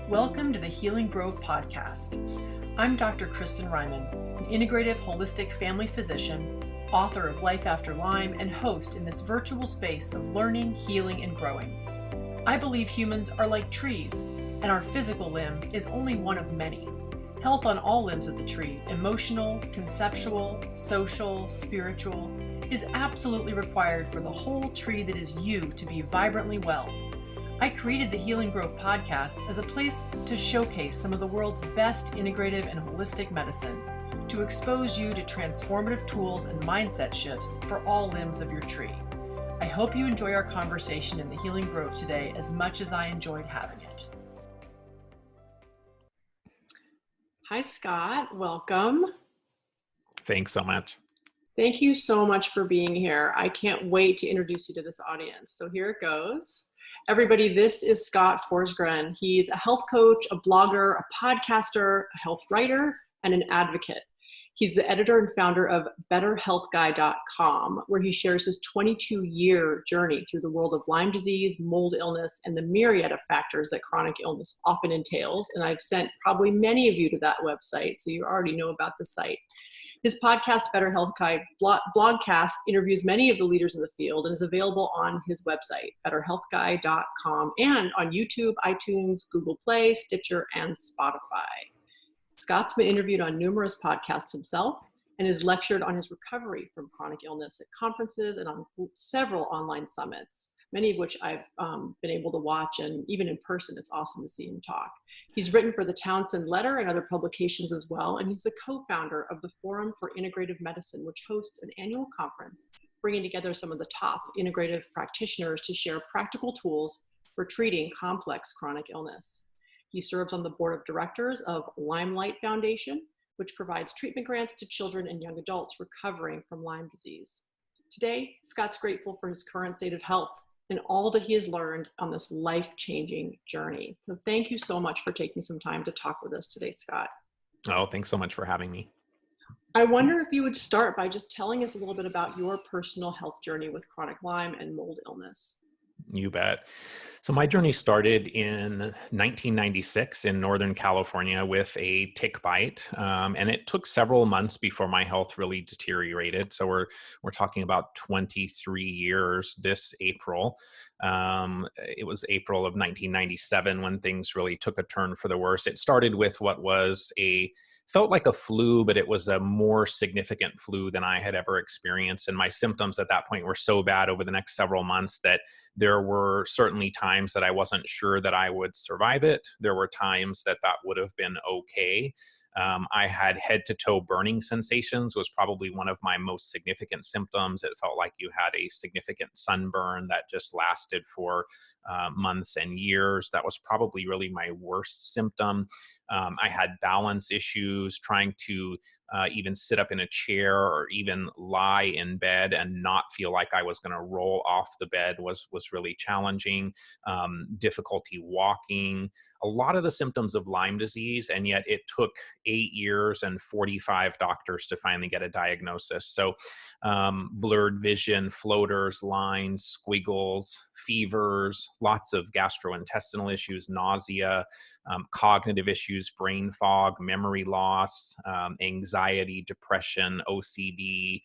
Welcome to the Healing Grove podcast. I'm Dr. Kristin, an integrative holistic family physician, author of Life After Lyme, and host in this virtual space of learning, healing, and growing. I believe humans are like trees, and our physical limb is only one of many. Health on all limbs of the tree, emotional, conceptual, social, spiritual, is absolutely required for the whole tree that is you to be vibrantly well. I created the Healing Grove podcast as a place to showcase some of the world's best integrative and holistic medicine, to expose you to transformative tools and mindset shifts for all limbs of your tree. I hope you enjoy our conversation in the Healing Grove today as much as I enjoyed having it. Hi, Scott. Welcome. Thanks so much. Thank you so much for being here. I can't wait to introduce you to this audience. So here it goes. Everybody, this is Scott Forsgren. He's a health coach, a blogger, a podcaster, a health writer, and an advocate. He's the editor and founder of betterhealthguy.com, where he shares his 22-year journey through the world of Lyme disease, mold illness, and the myriad of factors that chronic illness often entails. And I've sent probably many of you to that website, so you already know about the site. His podcast, Better Health Guy blogcast, interviews many of the leaders in the field and is available on his website, betterhealthguy.com, and on YouTube, iTunes, Google Play, Stitcher, and Spotify. Scott's been interviewed on numerous podcasts himself and has lectured on his recovery from chronic illness at conferences and on several online summits, many of which I've been able to watch, and even in person, it's awesome to see him talk. He's written for the Townsend Letter and other publications as well, and he's the co-founder of the Forum for Integrative Medicine, which hosts an annual conference bringing together some of the top integrative practitioners to share practical tools for treating complex chronic illness. He serves on the board of directors of Limelight Foundation, which provides treatment grants to children and young adults recovering from Lyme disease. Today, Scott's grateful for his current state of health and all that he has learned on this life-changing journey. So thank you so much for taking some time to talk with us today, Scott. Oh, thanks so much for having me. I wonder if you would start by just telling us a little bit about your personal health journey with chronic Lyme and mold illness. You bet. So my journey started in 1996 in Northern California with a tick bite, and it took several months before my health really deteriorated. So we're talking about 23 years this April. It was April of 1997 when things really took a turn for the worse. It started with what felt like a flu, but it was a more significant flu than I had ever experienced. And my symptoms at that point were so bad over the next several months that there were certainly times that I wasn't sure that I would survive it. There were times that would have been okay. I had head-to-toe burning sensations, was probably one of my most significant symptoms. It felt like you had a significant sunburn that just lasted for months and years. That was probably really my worst symptom. I had balance issues, trying to even sit up in a chair or even lie in bed and not feel like I was going to roll off the bed was really challenging. Difficulty walking, a lot of the symptoms of Lyme disease, and yet it took 8 years and 45 doctors to finally get a diagnosis. So blurred vision, floaters, lines, squiggles, fevers, lots of gastrointestinal issues, nausea, cognitive issues, brain fog, memory loss, anxiety, depression, OCD,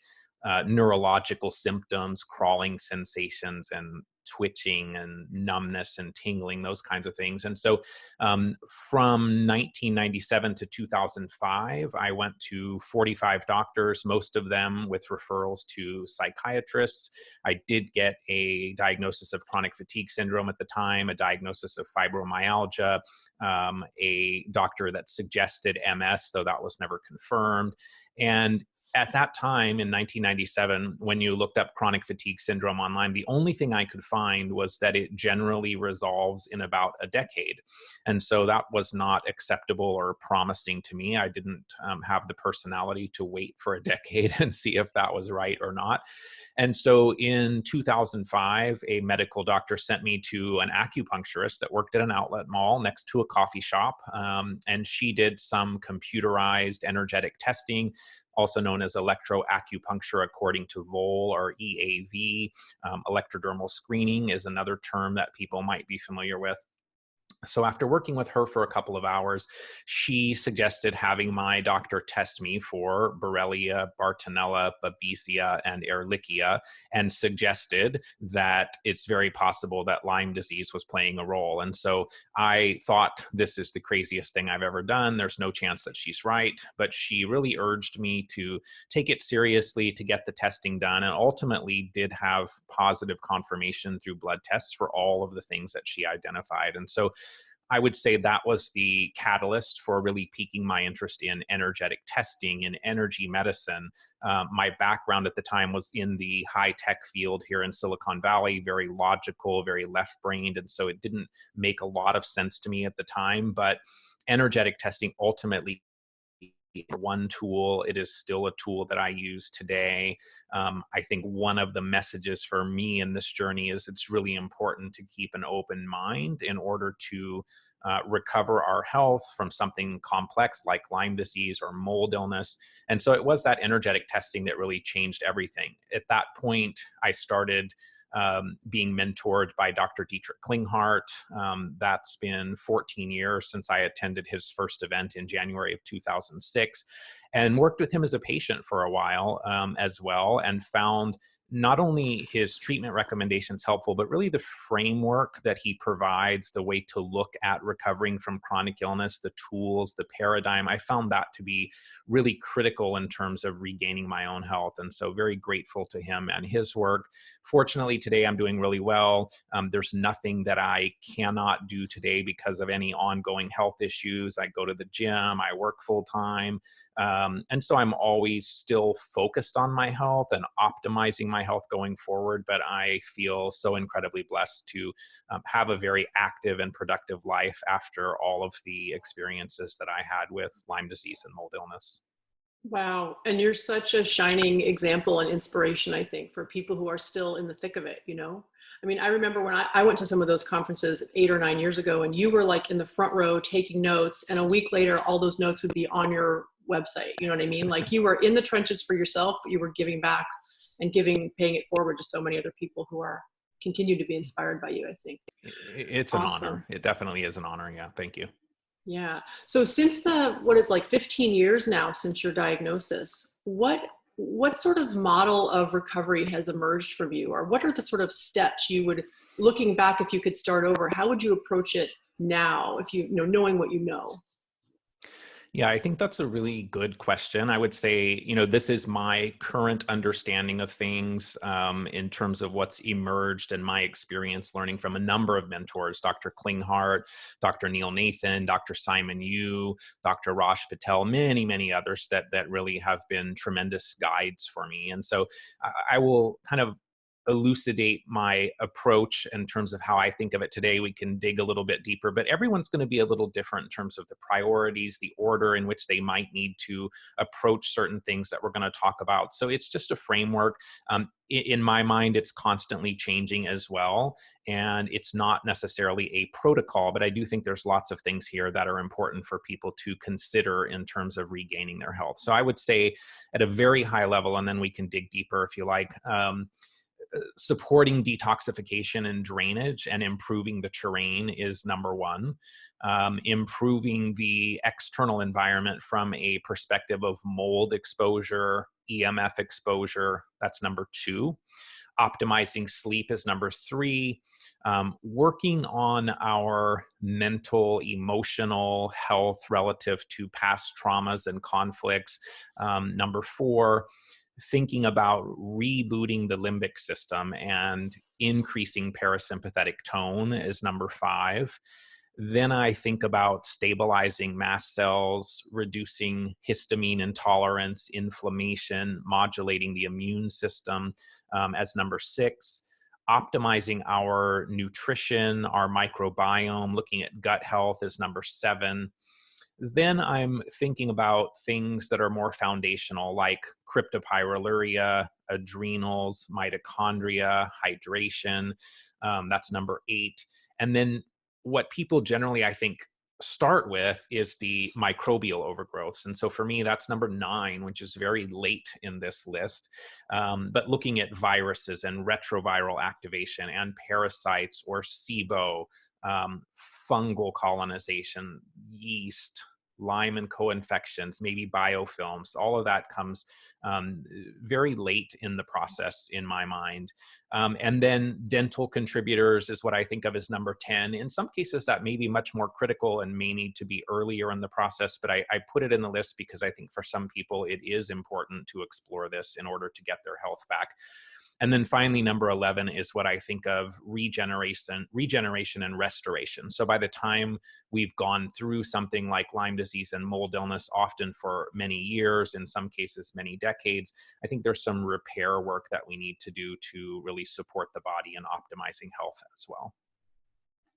neurological symptoms, crawling sensations, and twitching and numbness and tingling, those kinds of things. And so from 1997 to 2005, I went to 45 doctors, most of them with referrals to psychiatrists. I did get a diagnosis of chronic fatigue syndrome at the time, a diagnosis of fibromyalgia, a doctor that suggested MS, though that was never confirmed. And at that time in 1997, when you looked up chronic fatigue syndrome online, the only thing I could find was that it generally resolves in about a decade. And so that was not acceptable or promising to me. I didn't have the personality to wait for a decade and see if that was right or not. And so in 2005, a medical doctor sent me to an acupuncturist that worked at an outlet mall next to a coffee shop. And she did some computerized energetic testing, also known as electroacupuncture according to VOL or EAV. Electrodermal screening is another term that people might be familiar with. So after working with her for a couple of hours, she suggested having my doctor test me for Borrelia, Bartonella, Babesia, and Ehrlichia, and suggested that it's very possible that Lyme disease was playing a role. And so I thought, this is the craziest thing I've ever done. There's no chance that she's right. But she really urged me to take it seriously, to get the testing done, and ultimately did have positive confirmation through blood tests for all of the things that she identified. And so I would say that was the catalyst for really piquing my interest in energetic testing and energy medicine. My background at the time was in the high-tech field here in Silicon Valley, very logical, very left-brained, and so it didn't make a lot of sense to me at the time. But energetic testing ultimately one tool. It is still a tool that I use today. I think one of the messages for me in this journey is it's really important to keep an open mind in order to recover our health from something complex like Lyme disease or mold illness. And so it was that energetic testing that really changed everything. At that point, I started being mentored by Dr. Dietrich Klinghardt. That's been 14 years since I attended his first event in January of 2006, and worked with him as a patient for a while as well, and found not only his treatment recommendations helpful, but really the framework that he provides, the way to look at recovering from chronic illness, the tools, the paradigm. I found that to be really critical in terms of regaining my own health. And so very grateful to him and his work. Fortunately, today I'm doing really well. There's nothing that I cannot do today because of any ongoing health issues. I go to the gym, I work full time. And so I'm always still focused on my health and optimizing my health going forward. But I feel so incredibly blessed to have a very active and productive life after all of the experiences that I had with Lyme disease and mold illness. Wow. And you're such a shining example and inspiration, I think, for people who are still in the thick of it, you know? I mean, I remember when I went to some of those conferences 8 or 9 years ago, and you were like in the front row taking notes, and a week later, all those notes would be on your website. You know what I mean? Like you were in the trenches for yourself, but you were giving back and paying it forward to so many other people who are continue to be inspired by you, I think. It's an Awesome. honor. It definitely is an honor. Yeah. Thank you. Yeah. So since what is like 15 years now since your diagnosis, what sort of model of recovery has emerged from you, or what are the sort of steps you would, looking back, if you could start over, how would you approach it now, if you know, knowing what you know? Yeah, I think that's a really good question. I would say, this is my current understanding of things in terms of what's emerged in my experience learning from a number of mentors, Dr. Klinghardt, Dr. Neil Nathan, Dr. Simon Yu, Dr. Raj Patel, many, many others that really have been tremendous guides for me. And so I will kind of elucidate my approach in terms of how I think of it today. We can dig a little bit deeper, but everyone's going to be a little different in terms of the priorities, the order in which they might need to approach certain things that we're going to talk about. So it's just a framework. In my mind, it's constantly changing as well. And it's not necessarily a protocol, but I do think there's lots of things here that are important for people to consider in terms of regaining their health. So I would say at a very high level, and then we can dig deeper if you like, supporting detoxification and drainage and improving the terrain is number one. Improving the external environment from a perspective of mold exposure, EMF exposure, that's number two. Optimizing sleep is number three. Working on our mental, emotional health relative to past traumas and conflicts, number four. Thinking about rebooting the limbic system and increasing parasympathetic tone is number five. Then I think about stabilizing mast cells, reducing histamine intolerance, inflammation, modulating the immune system as number six. Optimizing our nutrition, our microbiome, looking at gut health is number seven. Then I'm thinking about things that are more foundational, like Kryptopyroluria, adrenals, mitochondria, hydration. That's number eight. And then what people generally, I think, start with is the microbial overgrowths. And so for me, that's number 9, which is very late in this list. But looking at viruses and retroviral activation and parasites or SIBO, fungal colonization, yeast, Lyme and co-infections, maybe biofilms, all of that comes very late in the process in my mind. And then dental contributors is what I think of as number 10. In some cases, that may be much more critical and may need to be earlier in the process, but I put it in the list because I think for some people it is important to explore this in order to get their health back. And then finally, number 11 is what I think of regeneration and restoration. So by the time we've gone through something like Lyme disease and mold illness, often for many years, in some cases, many decades, I think there's some repair work that we need to do to really support the body in optimizing health as well.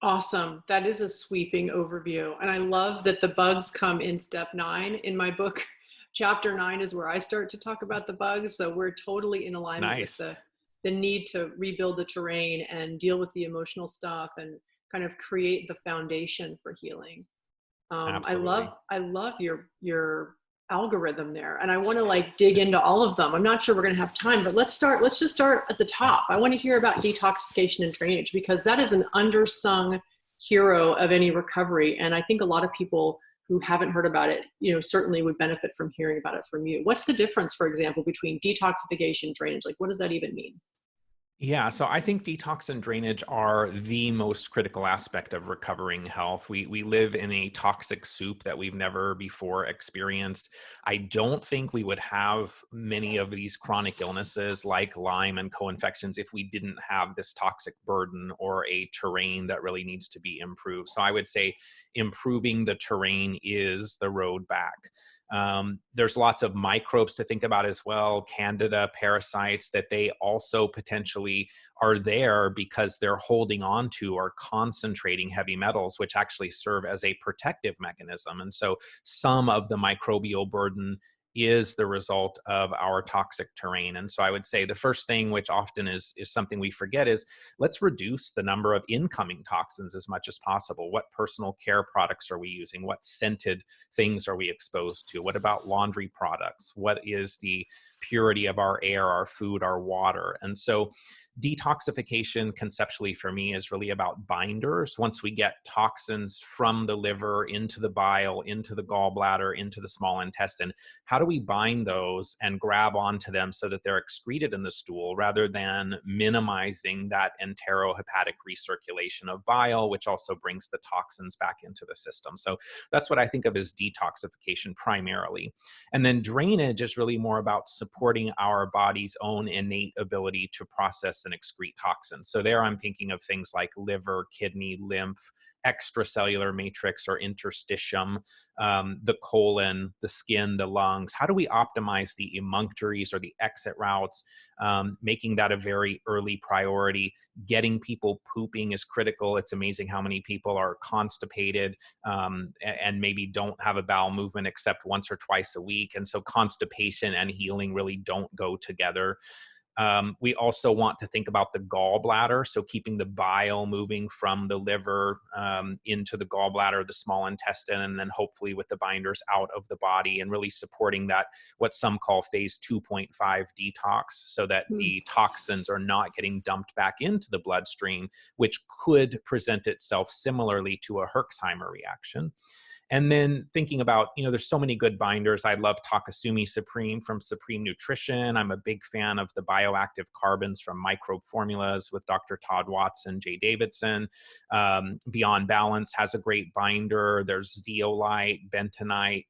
Awesome. That is a sweeping overview. And I love that the bugs come in step 9. In my book, chapter 9 is where I start to talk about the bugs. So we're totally in alignment with the need to rebuild the terrain and deal with the emotional stuff and kind of create the foundation for healing. Absolutely. I love your algorithm there. And I want to like dig into all of them. I'm not sure we're going to have time, but let's just start at the top. I want to hear about detoxification and drainage because that is an undersung hero of any recovery. And I think a lot of people who haven't heard about it, certainly would benefit from hearing about it from you. What's the difference, for example, between detoxification, drainage? Like, what does that even mean? Yeah, so I think detox and drainage are the most critical aspect of recovering health. We live in a toxic soup that we've never before experienced. I don't think we would have many of these chronic illnesses like Lyme and co-infections if we didn't have this toxic burden or a terrain that really needs to be improved. So I would say improving the terrain is the road back. There's lots of microbes to think about as well, candida, parasites, that they also potentially are there because they're holding on to or concentrating heavy metals, which actually serve as a protective mechanism. And so some of the microbial burden is the result of our toxic terrain. And so I would say the first thing, which often is something we forget, is let's reduce the number of incoming toxins as much as possible. What personal care products are we using? What scented things are we exposed to? What about laundry products? What is the purity of our air, our food, our water? And so detoxification conceptually for me is really about binders. Once we get toxins from the liver into the bile, into the gallbladder, into the small intestine, how do we bind those and grab onto them so that they're excreted in the stool rather than minimizing that enterohepatic recirculation of bile, which also brings the toxins back into the system? So that's what I think of as detoxification primarily. And then drainage is really more about supporting our body's own innate ability to process and excrete toxins. So there I'm thinking of things like liver, kidney, lymph, extracellular matrix or interstitium, the colon, the skin, the lungs. How do we optimize the emunctories or the exit routes, making that a very early priority? Getting people pooping is critical. It's amazing how many people are constipated and maybe don't have a bowel movement except once or twice a week. And so constipation and healing really don't go together. We also want to think about the gallbladder, so keeping the bile moving from the liver into the gallbladder, the small intestine, and then hopefully with the binders out of the body, and really supporting that, what some call phase 2.5 detox, so that the toxins are not getting dumped back into the bloodstream, which could present itself similarly to a Herxheimer reaction. And then thinking about, there's so many good binders. I love Takasumi Supreme from Supreme Nutrition. I'm a big fan of the bioactive carbons from Microbe Formulas with Dr. Todd Watts and Jay Davidson. Beyond Balance has a great binder. There's zeolite, bentonite,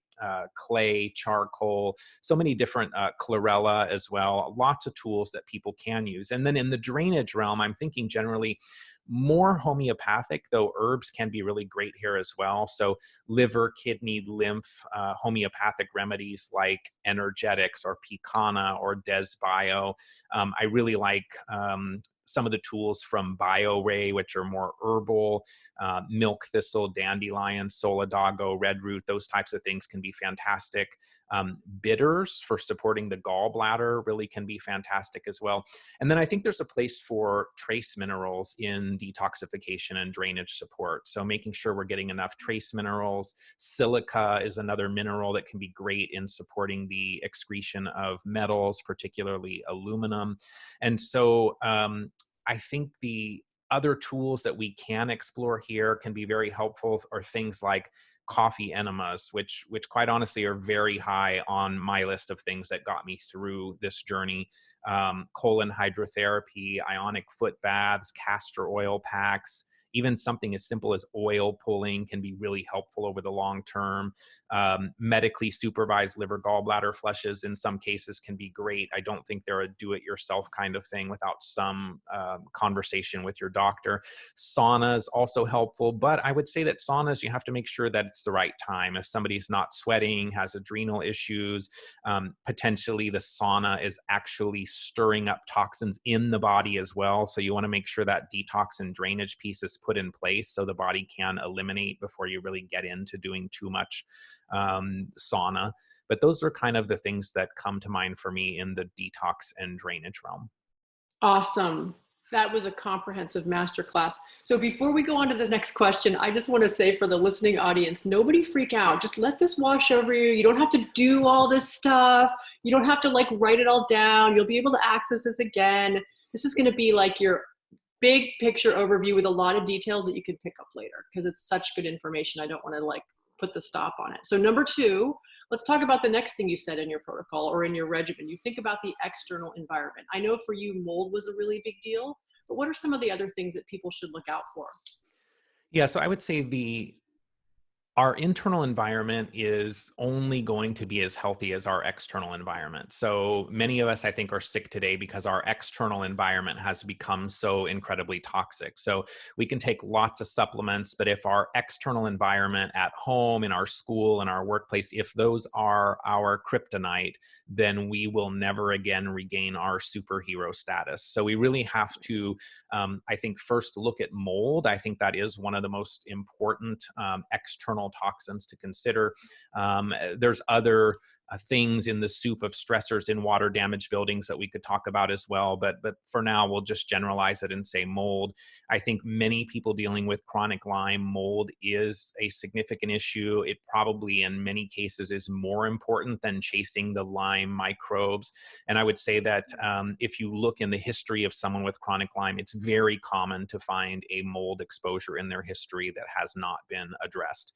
clay, charcoal, so many different chlorella as well. Lots of tools that people can use. And then in the drainage realm, I'm thinking generally more homeopathic, though herbs can be really great here as well. So liver, kidney, lymph, homeopathic remedies like energetics or picana or desbio. I really like some of the tools from BioRay, which are more herbal, milk thistle, dandelion, solidago, red root, those types of things can be fantastic. Bitters for supporting the gallbladder really can be fantastic as well. And then I think there's a place for trace minerals in detoxification and drainage support. So making sure we're getting enough trace minerals. Silica is another mineral that can be great in supporting the excretion of metals, particularly aluminum. And so I think the other tools that we can explore here can be very helpful, are things like coffee enemas, which quite honestly are very high on my list of things that got me through this journey. Colon hydrotherapy, ionic foot baths, castor oil packs, even something as simple as oil pulling can be really helpful over the long term. Medically supervised liver gallbladder flushes in some cases can be great. I don't think they're a do-it-yourself kind of thing without some conversation with your doctor. Saunas also helpful, but I would say that saunas, you have to make sure that it's the right time. If somebody's not sweating, has adrenal issues, potentially the sauna is actually stirring up toxins in the body as well. So you want to make sure that detox and drainage piece is put in place so the body can eliminate before you really get into doing too much sauna. But those are kind of the things that come to mind for me in the detox and drainage realm. Awesome. That was a comprehensive masterclass. So before we go on to the next question, I just want to say for the listening audience, nobody freak out. Just let this wash over you. You don't have to do all this stuff. You don't have to like write it all down. You'll be able to access this again. This is going to be like your big picture overview with a lot of details that you can pick up later because it's such good information. I don't want to like put the stop on it. So number 2, let's talk about the next thing you said in your protocol or in your regimen. You think about the external environment. I know for you, mold was a really big deal, but what are some of the other things that people should look out for? Yeah, so I would say our internal environment is only going to be as healthy as our external environment. So many of us, I think, are sick today because our external environment has become so incredibly toxic. So we can take lots of supplements, but if our external environment at home, in our school, in our workplace, if those are our kryptonite, then we will never again regain our superhero status. So we really have to, I think, first look at mold. I think that is one of the most important external toxins to consider. There's other things in the soup of stressors in water damaged buildings that we could talk about as well. But for now, we'll just generalize it and say mold. I think many people dealing with chronic Lyme, mold is a significant issue. It probably in many cases is more important than chasing the Lyme microbes. And I would say that if you look in the history of someone with chronic Lyme, it's very common to find a mold exposure in their history that has not been addressed.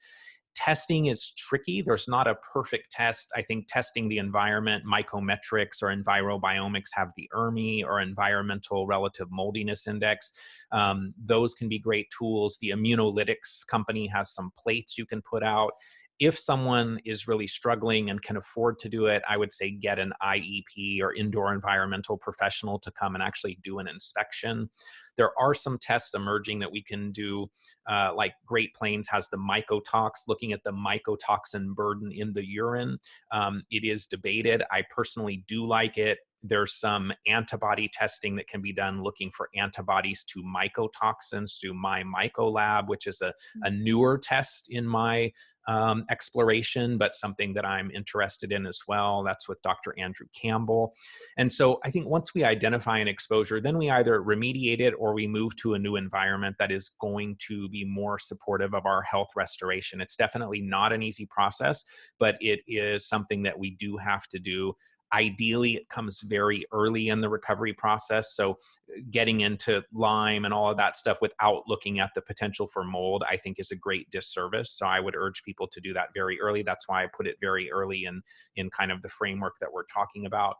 Testing is tricky. There's not a perfect test. I think testing the environment, mycometrics or envirobiomics have the ERMI or environmental relative moldiness index. Those can be great tools. The immunolytics company has some plates you can put out. If someone is really struggling and can afford to do it, I would say get an IEP or indoor environmental professional to come and actually do an inspection. There are some tests emerging that we can do, like Great Plains has the mycotox, looking at the mycotoxin burden in the urine. It is debated. I personally do like it. There's some antibody testing that can be done looking for antibodies to mycotoxins through My Mycolab, which is a newer test in my exploration, but something that I'm interested in as well. That's with Dr. Andrew Campbell. And so I think once we identify an exposure, then we either remediate it or we move to a new environment that is going to be more supportive of our health restoration. It's definitely not an easy process, but it is something that we do have to do. Ideally, it comes very early in the recovery process. So getting into Lyme and all of that stuff without looking at the potential for mold, I think is a great disservice. So I would urge people to do that very early. That's why I put it very early in kind of the framework that we're talking about.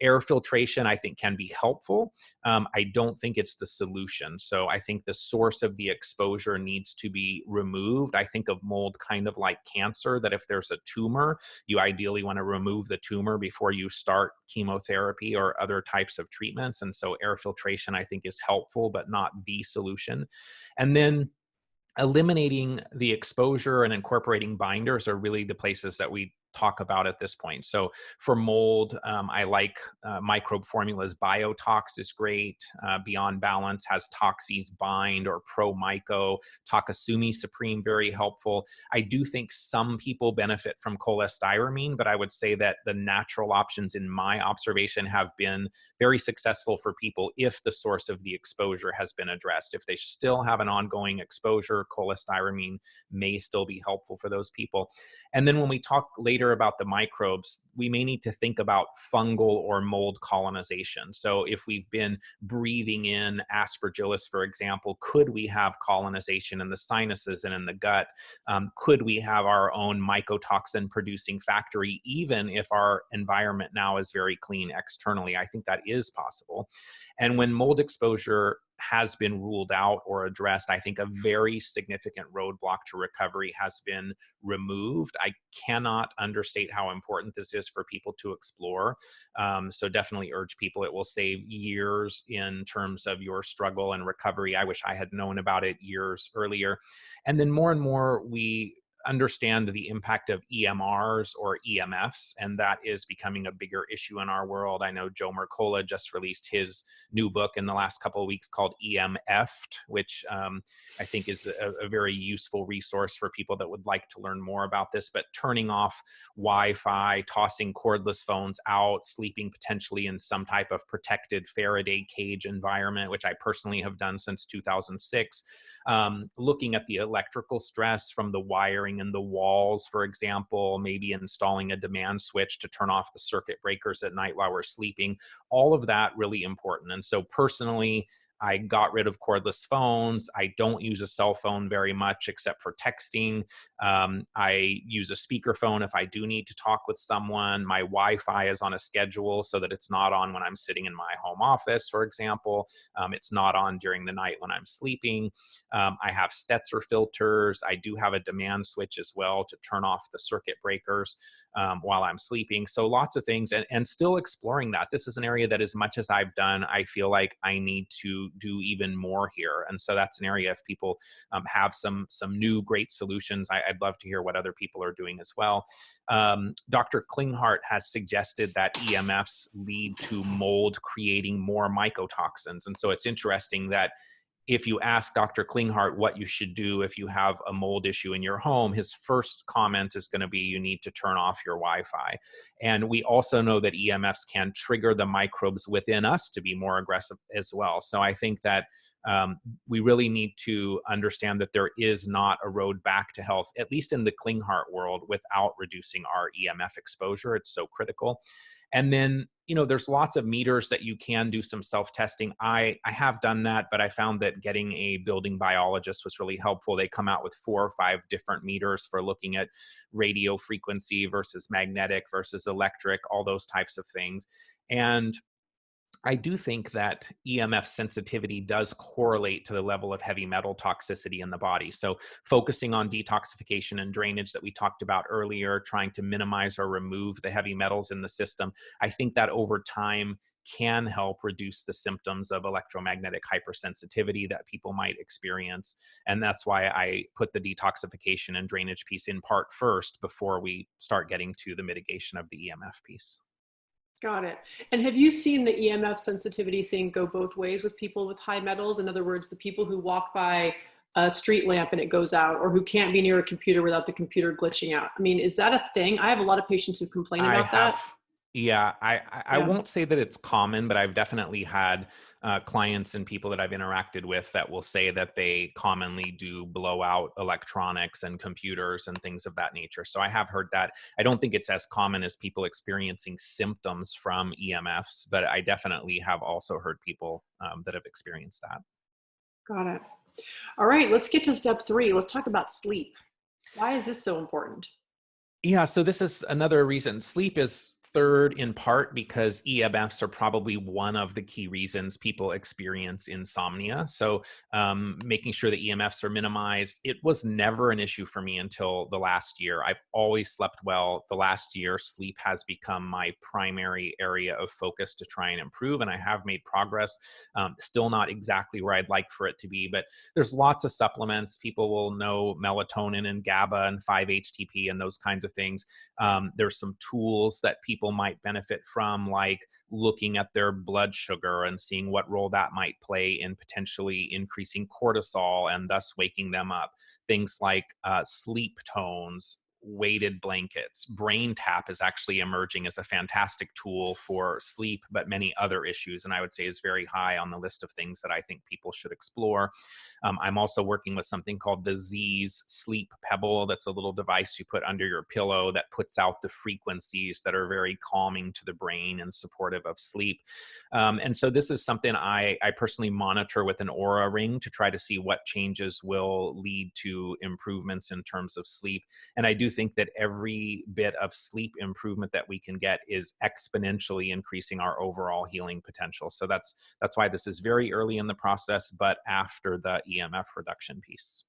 Air filtration, I think, can be helpful. I don't think it's the solution. So I think the source of the exposure needs to be removed. I think of mold kind of like cancer, that if there's a tumor, you ideally want to remove the tumor before you start chemotherapy or other types of treatments. And so air filtration, I think, is helpful, but not the solution. And then eliminating the exposure and incorporating binders are really the places that we talk about at this point. So for mold, I like microbe formulas. Biotox is great. Beyond Balance has Toxie's Bind or Pro Myco. Takasumi Supreme, very helpful. I do think some people benefit from cholestyramine, but I would say that the natural options in my observation have been very successful for people if the source of the exposure has been addressed. If they still have an ongoing exposure, cholestyramine may still be helpful for those people. And then when we talk later about the microbes, we may need to think about fungal or mold colonization. So if we've been breathing in aspergillus, for example, could we have colonization in the sinuses and in the gut? Could we have our own mycotoxin producing factory, even if our environment now is very clean externally? I think that is possible. And when mold exposure has been ruled out or addressed, I think a very significant roadblock to recovery has been removed. I cannot understate how important this is for people to explore. So definitely urge people. It will save years in terms of your struggle and recovery. I wish I had known about it years earlier. And then more and more, we understand the impact of EMRs or EMFs, and that is becoming a bigger issue in our world. I know Joe Mercola just released his new book in the last couple of weeks called EMF'd, which I think is a very useful resource for people that would like to learn more about this. But turning off Wi-Fi, tossing cordless phones out, sleeping potentially in some type of protected Faraday cage environment, which I personally have done since 2006, looking at the electrical stress from the wiring in the walls, for example, maybe installing a demand switch to turn off the circuit breakers at night while we're sleeping, all of that really important. And so personally, I got rid of cordless phones. I don't use a cell phone very much except for texting. I use a speakerphone if I do need to talk with someone. My Wi-Fi is on a schedule so that it's not on when I'm sitting in my home office, for example. It's not on during the night when I'm sleeping. I have Stetzer filters. I do have a demand switch as well to turn off the circuit breakers while I'm sleeping. So lots of things, and still exploring that. This is an area that, as much as I've done, I feel like I need to do even more here. And so that's an area, if people have some new great solutions, I'd love to hear what other people are doing as well. Dr. Klinghardt has suggested that EMFs lead to mold creating more mycotoxins. And so it's interesting that if you ask Dr. Klinghardt what you should do if you have a mold issue in your home, his first comment is going to be, you need to turn off your Wi-Fi. And we also know that EMFs can trigger the microbes within us to be more aggressive as well. So I think that we really need to understand that there is not a road back to health, at least in the Klinghardt world, without reducing our EMF exposure. It's so critical. And then, there's lots of meters that you can do some self-testing. I have done that, but I found that getting a building biologist was really helpful. They come out with 4 or 5 different meters for looking at radio frequency versus magnetic versus electric, all those types of things. And I do think that EMF sensitivity does correlate to the level of heavy metal toxicity in the body. So focusing on detoxification and drainage that we talked about earlier, trying to minimize or remove the heavy metals in the system, I think that over time can help reduce the symptoms of electromagnetic hypersensitivity that people might experience. And that's why I put the detoxification and drainage piece in part first before we start getting to the mitigation of the EMF piece. Got it. And have you seen the EMF sensitivity thing go both ways with people with high metals? In other words, the people who walk by a street lamp and it goes out, or who can't be near a computer without the computer glitching out. I mean, is that a thing? I have a lot of patients who complain about that. Yeah, I won't say that it's common, but I've definitely had clients and people that I've interacted with that will say that they commonly do blow out electronics and computers and things of that nature. So I have heard that. I don't think it's as common as people experiencing symptoms from EMFs, but I definitely have also heard people that have experienced that. Got it. All right, let's get to step 3. Let's talk about sleep. Why is this so important? Yeah, so this is another reason. Sleep is third, in part because EMFs are probably one of the key reasons people experience insomnia. So making sure that EMFs are minimized. It was never an issue for me until the last year. I've always slept well. The last year, sleep has become my primary area of focus to try and improve, and I have made progress. Still not exactly where I'd like for it to be, but there's lots of supplements. People will know melatonin and GABA and 5-HTP and those kinds of things. There's some tools that people might benefit from, like looking at their blood sugar and seeing what role that might play in potentially increasing cortisol and thus waking them up. Things like sleep tones, weighted blankets. Brain tap is actually emerging as a fantastic tool for sleep, but many other issues, and I would say is very high on the list of things that I think people should explore. I'm also working with something called the Z's Sleep Pebble. That's a little device you put under your pillow that puts out the frequencies that are very calming to the brain and supportive of sleep. And so this is something I personally monitor with an Aura ring to try to see what changes will lead to improvements in terms of sleep. And I do think that every bit of sleep improvement that we can get is exponentially increasing our overall healing potential. So that's why this is very early in the process, but after the EMF reduction piece.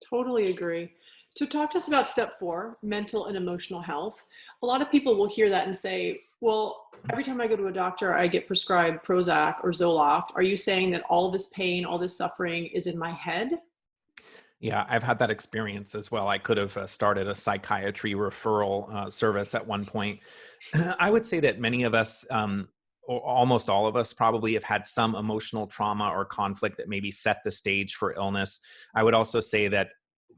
Totally agree. So talk to us about step 4, mental and emotional health. A lot of people will hear that and say, well, every time I go to a doctor, I get prescribed Prozac or Zoloft. Are you saying that all of this pain, all this suffering is in my head? Yeah, I've had that experience as well. I could have started a psychiatry referral service at one point. I would say that many of us, or almost all of us, probably have had some emotional trauma or conflict that maybe set the stage for illness. I would also say that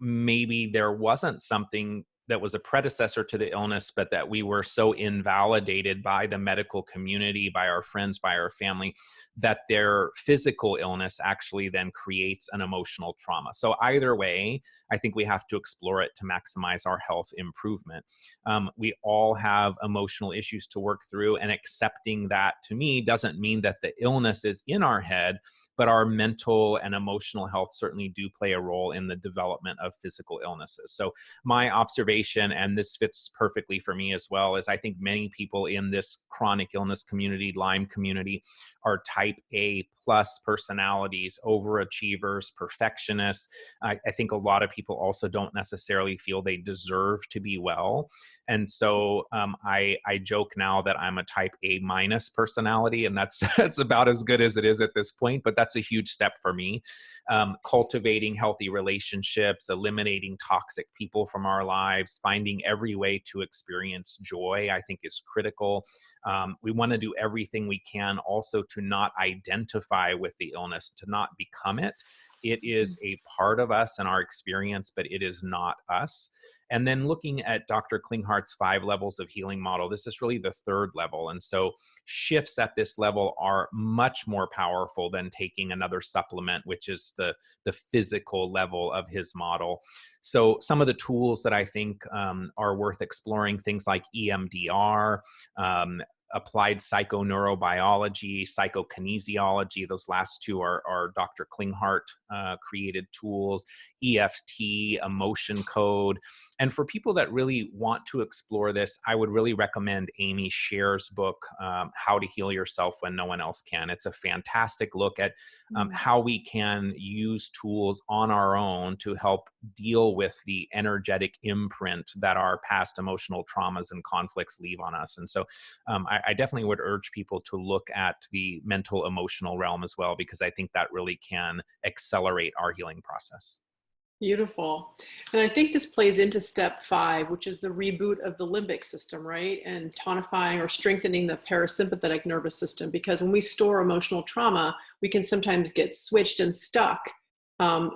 maybe there wasn't something that was a predecessor to the illness, but that we were so invalidated by the medical community, by our friends, by our family, that their physical illness actually then creates an emotional trauma. So either way, I think we have to explore it to maximize our health improvement. We all have emotional issues to work through, and accepting that, to me, doesn't mean that the illness is in our head, but our mental and emotional health certainly do play a role in the development of physical illnesses. So my observation, and this fits perfectly for me as well, is I think many people in this chronic illness community, Lyme community, are type A plus personalities, overachievers, perfectionists. I think a lot of people also don't necessarily feel they deserve to be well. And so I joke now that I'm a type A minus personality, and that's about as good as it is at this point, but that's a huge step for me. Cultivating healthy relationships, eliminating toxic people from our lives, finding every way to experience joy, I think is critical. We want to do everything we can also to not identify with the illness, to not become it. It is a part of us and our experience, but it is not us. And then looking at Dr. Klinghart's 5 levels of healing model, this is really the 3rd level. And so shifts at this level are much more powerful than taking another supplement, which is the physical level of his model. So some of the tools that I think are worth exploring, things like EMDR, applied psychoneurobiology, psychokinesiology. Those last 2 are Dr. Klinghart created tools, EFT, emotion code. And for people that really want to explore this, I would really recommend Amy Scher's book, How to Heal Yourself When No One Else Can. It's a fantastic look at how we can use tools on our own to help deal with the energetic imprint that our past emotional traumas and conflicts leave on us. And so I definitely would urge people to look at the mental emotional realm as well, because I think that really can accelerate our healing process. Beautiful. And I think this plays into step 5, which is the reboot of the limbic system, right? And tonifying or strengthening the parasympathetic nervous system, because when we store emotional trauma, we can sometimes get switched and stuck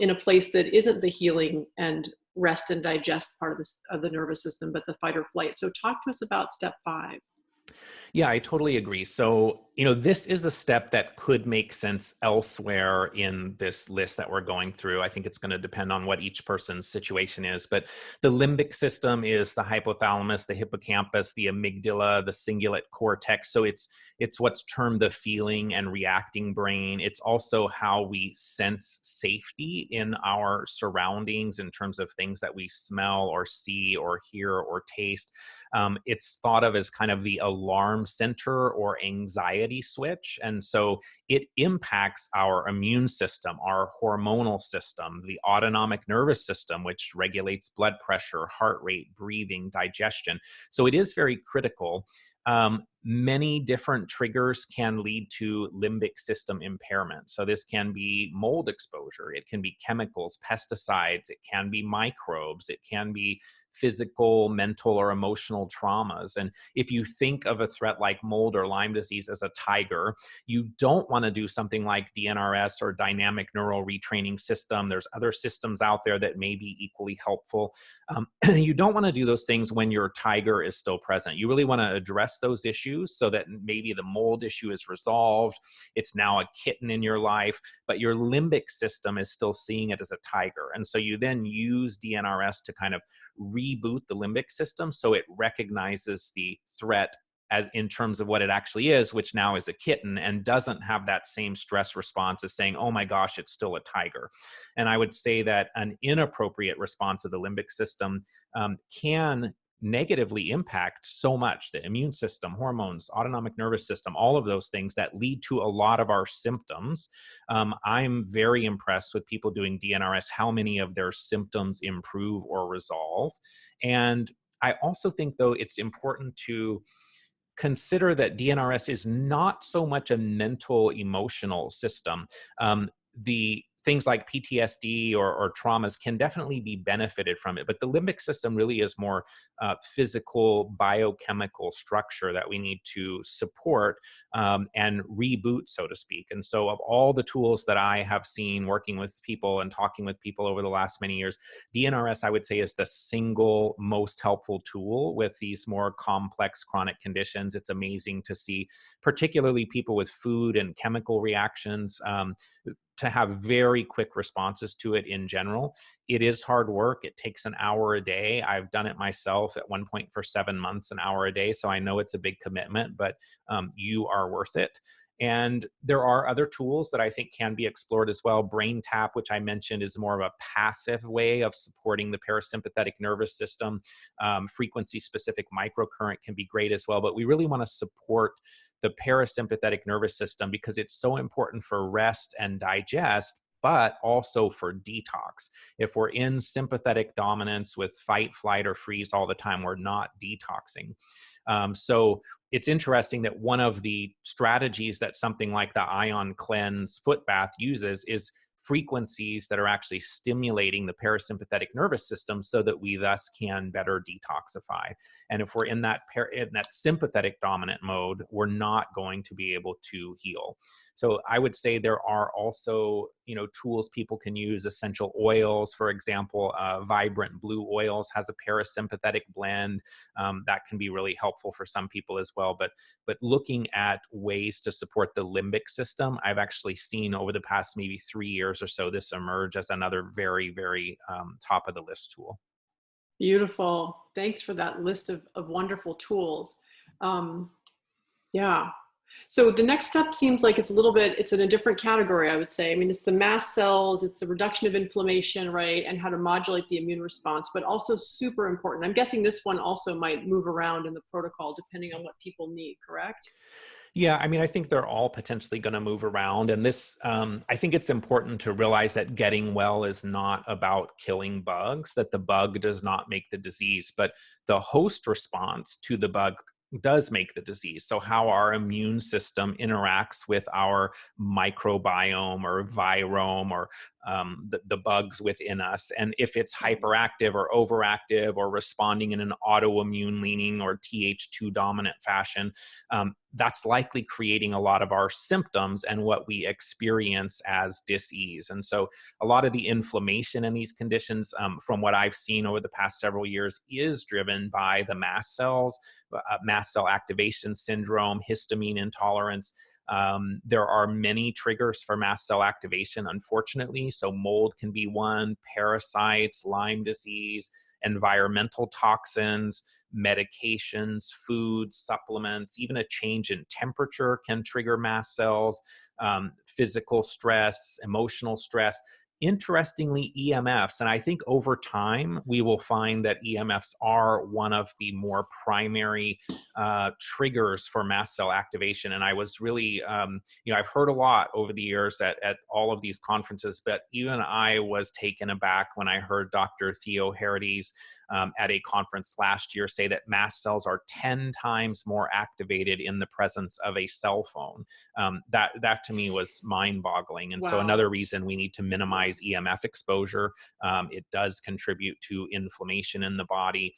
in a place that isn't the healing and rest and digest part of the nervous system, but the fight or flight. So talk to us about step 5. Yeah, I totally agree. So, this is a step that could make sense elsewhere in this list that we're going through. I think it's going to depend on what each person's situation is. But the limbic system is the hypothalamus, the hippocampus, the amygdala, the cingulate cortex. So it's what's termed the feeling and reacting brain. It's also how we sense safety in our surroundings in terms of things that we smell or see or hear or taste. It's thought of as kind of the alarm center or anxiety switch. And so it impacts our immune system, our hormonal system, the autonomic nervous system, which regulates blood pressure, heart rate, breathing, digestion. So it is very critical. Many different triggers can lead to limbic system impairment. So this can be mold exposure, it can be chemicals, pesticides, it can be microbes, it can be physical, mental, or emotional traumas. And if you think of a threat like mold or Lyme disease as a tiger, you don't want to do something like DNRS or dynamic neural retraining system. There's other systems out there that may be equally helpful. You don't want to do those things when your tiger is still present. You really want to address those issues so that maybe the mold issue is resolved. It's now a kitten in your life, but your limbic system is still seeing it as a tiger. And so you then use DNRS to kind of reboot the limbic system so it recognizes the threat as in terms of what it actually is, which now is a kitten, and doesn't have that same stress response as saying, oh my gosh, it's still a tiger. And I would say that an inappropriate response of the limbic system can negatively impact so much the immune system, hormones, autonomic nervous system, all of those things that lead to a lot of our symptoms. I'm very impressed with people doing DNRS, how many of their symptoms improve or resolve. And I also think, though, it's important to consider that DNRS is not so much a mental emotional system. The things like PTSD or traumas can definitely be benefited from it, but the limbic system really is more physical, biochemical structure that we need to support and reboot, so to speak. And so of all the tools that I have seen working with people and talking with people over the last many years, DNRS, I would say, is the single most helpful tool with these more complex chronic conditions. It's amazing to see, particularly people with food and chemical reactions, to have very quick responses to it in general. It is hard work. It takes an hour a day. I've done it myself at one point for 7 months, an hour a day. So I know it's a big commitment, but you are worth it. And there are other tools that I think can be explored as well. Brain tap, which I mentioned, is more of a passive way of supporting the parasympathetic nervous system. Frequency-specific microcurrent can be great as well, but we really want to support the parasympathetic nervous system because it's so important for rest and digest, but also for detox. If we're in sympathetic dominance with fight, flight, or freeze all the time, we're not detoxing. So it's interesting that one of the strategies that something like the ion cleanse foot bath uses is frequencies that are actually stimulating the parasympathetic nervous system so that we thus can better detoxify. And if we're in that sympathetic dominant mode, we're not going to be able to heal. So I would say there are also, tools people can use, essential oils, for example. Vibrant Blue Oils has a parasympathetic blend that can be really helpful for some people as well. But looking at ways to support the limbic system, I've actually seen over the past maybe 3 years or so this emerge as another very, very top of the list tool. Beautiful. Thanks for that list of wonderful tools. Yeah. So the next step seems like it's in a different category, I would say. I mean, it's the mast cells, it's the reduction of inflammation, right? And how to modulate the immune response, but also super important. I'm guessing this one also might move around in the protocol depending on what people need, correct? Yeah, I mean, I think they're all potentially going to move around. And this, I think it's important to realize that getting well is not about killing bugs, that the bug does not make the disease, but the host response to the bug does make the disease. So how our immune system interacts with our microbiome or virome or the bugs within us. And if it's hyperactive or overactive or responding in an autoimmune leaning or Th2 dominant fashion, that's likely creating a lot of our symptoms and what we experience as dis-ease. And so a lot of the inflammation in these conditions, from what I've seen over the past several years, is driven by the mast cells, mast cell activation syndrome, histamine intolerance. There are many triggers for mast cell activation, unfortunately. So mold can be one, parasites, Lyme disease, environmental toxins, medications, foods, supplements, even a change in temperature can trigger mast cells, physical stress, emotional stress. Interestingly, EMFs, and I think over time we will find that EMFs are one of the more primary triggers for mast cell activation. And I was really, I've heard a lot over the years at all of these conferences, but even I was taken aback when I heard Dr. Theo Herides at a conference last year say that mast cells are 10 times more activated in the presence of a cell phone. That to me was mind-boggling. And so another reason we need to minimize EMF exposure. It does contribute to inflammation in the body.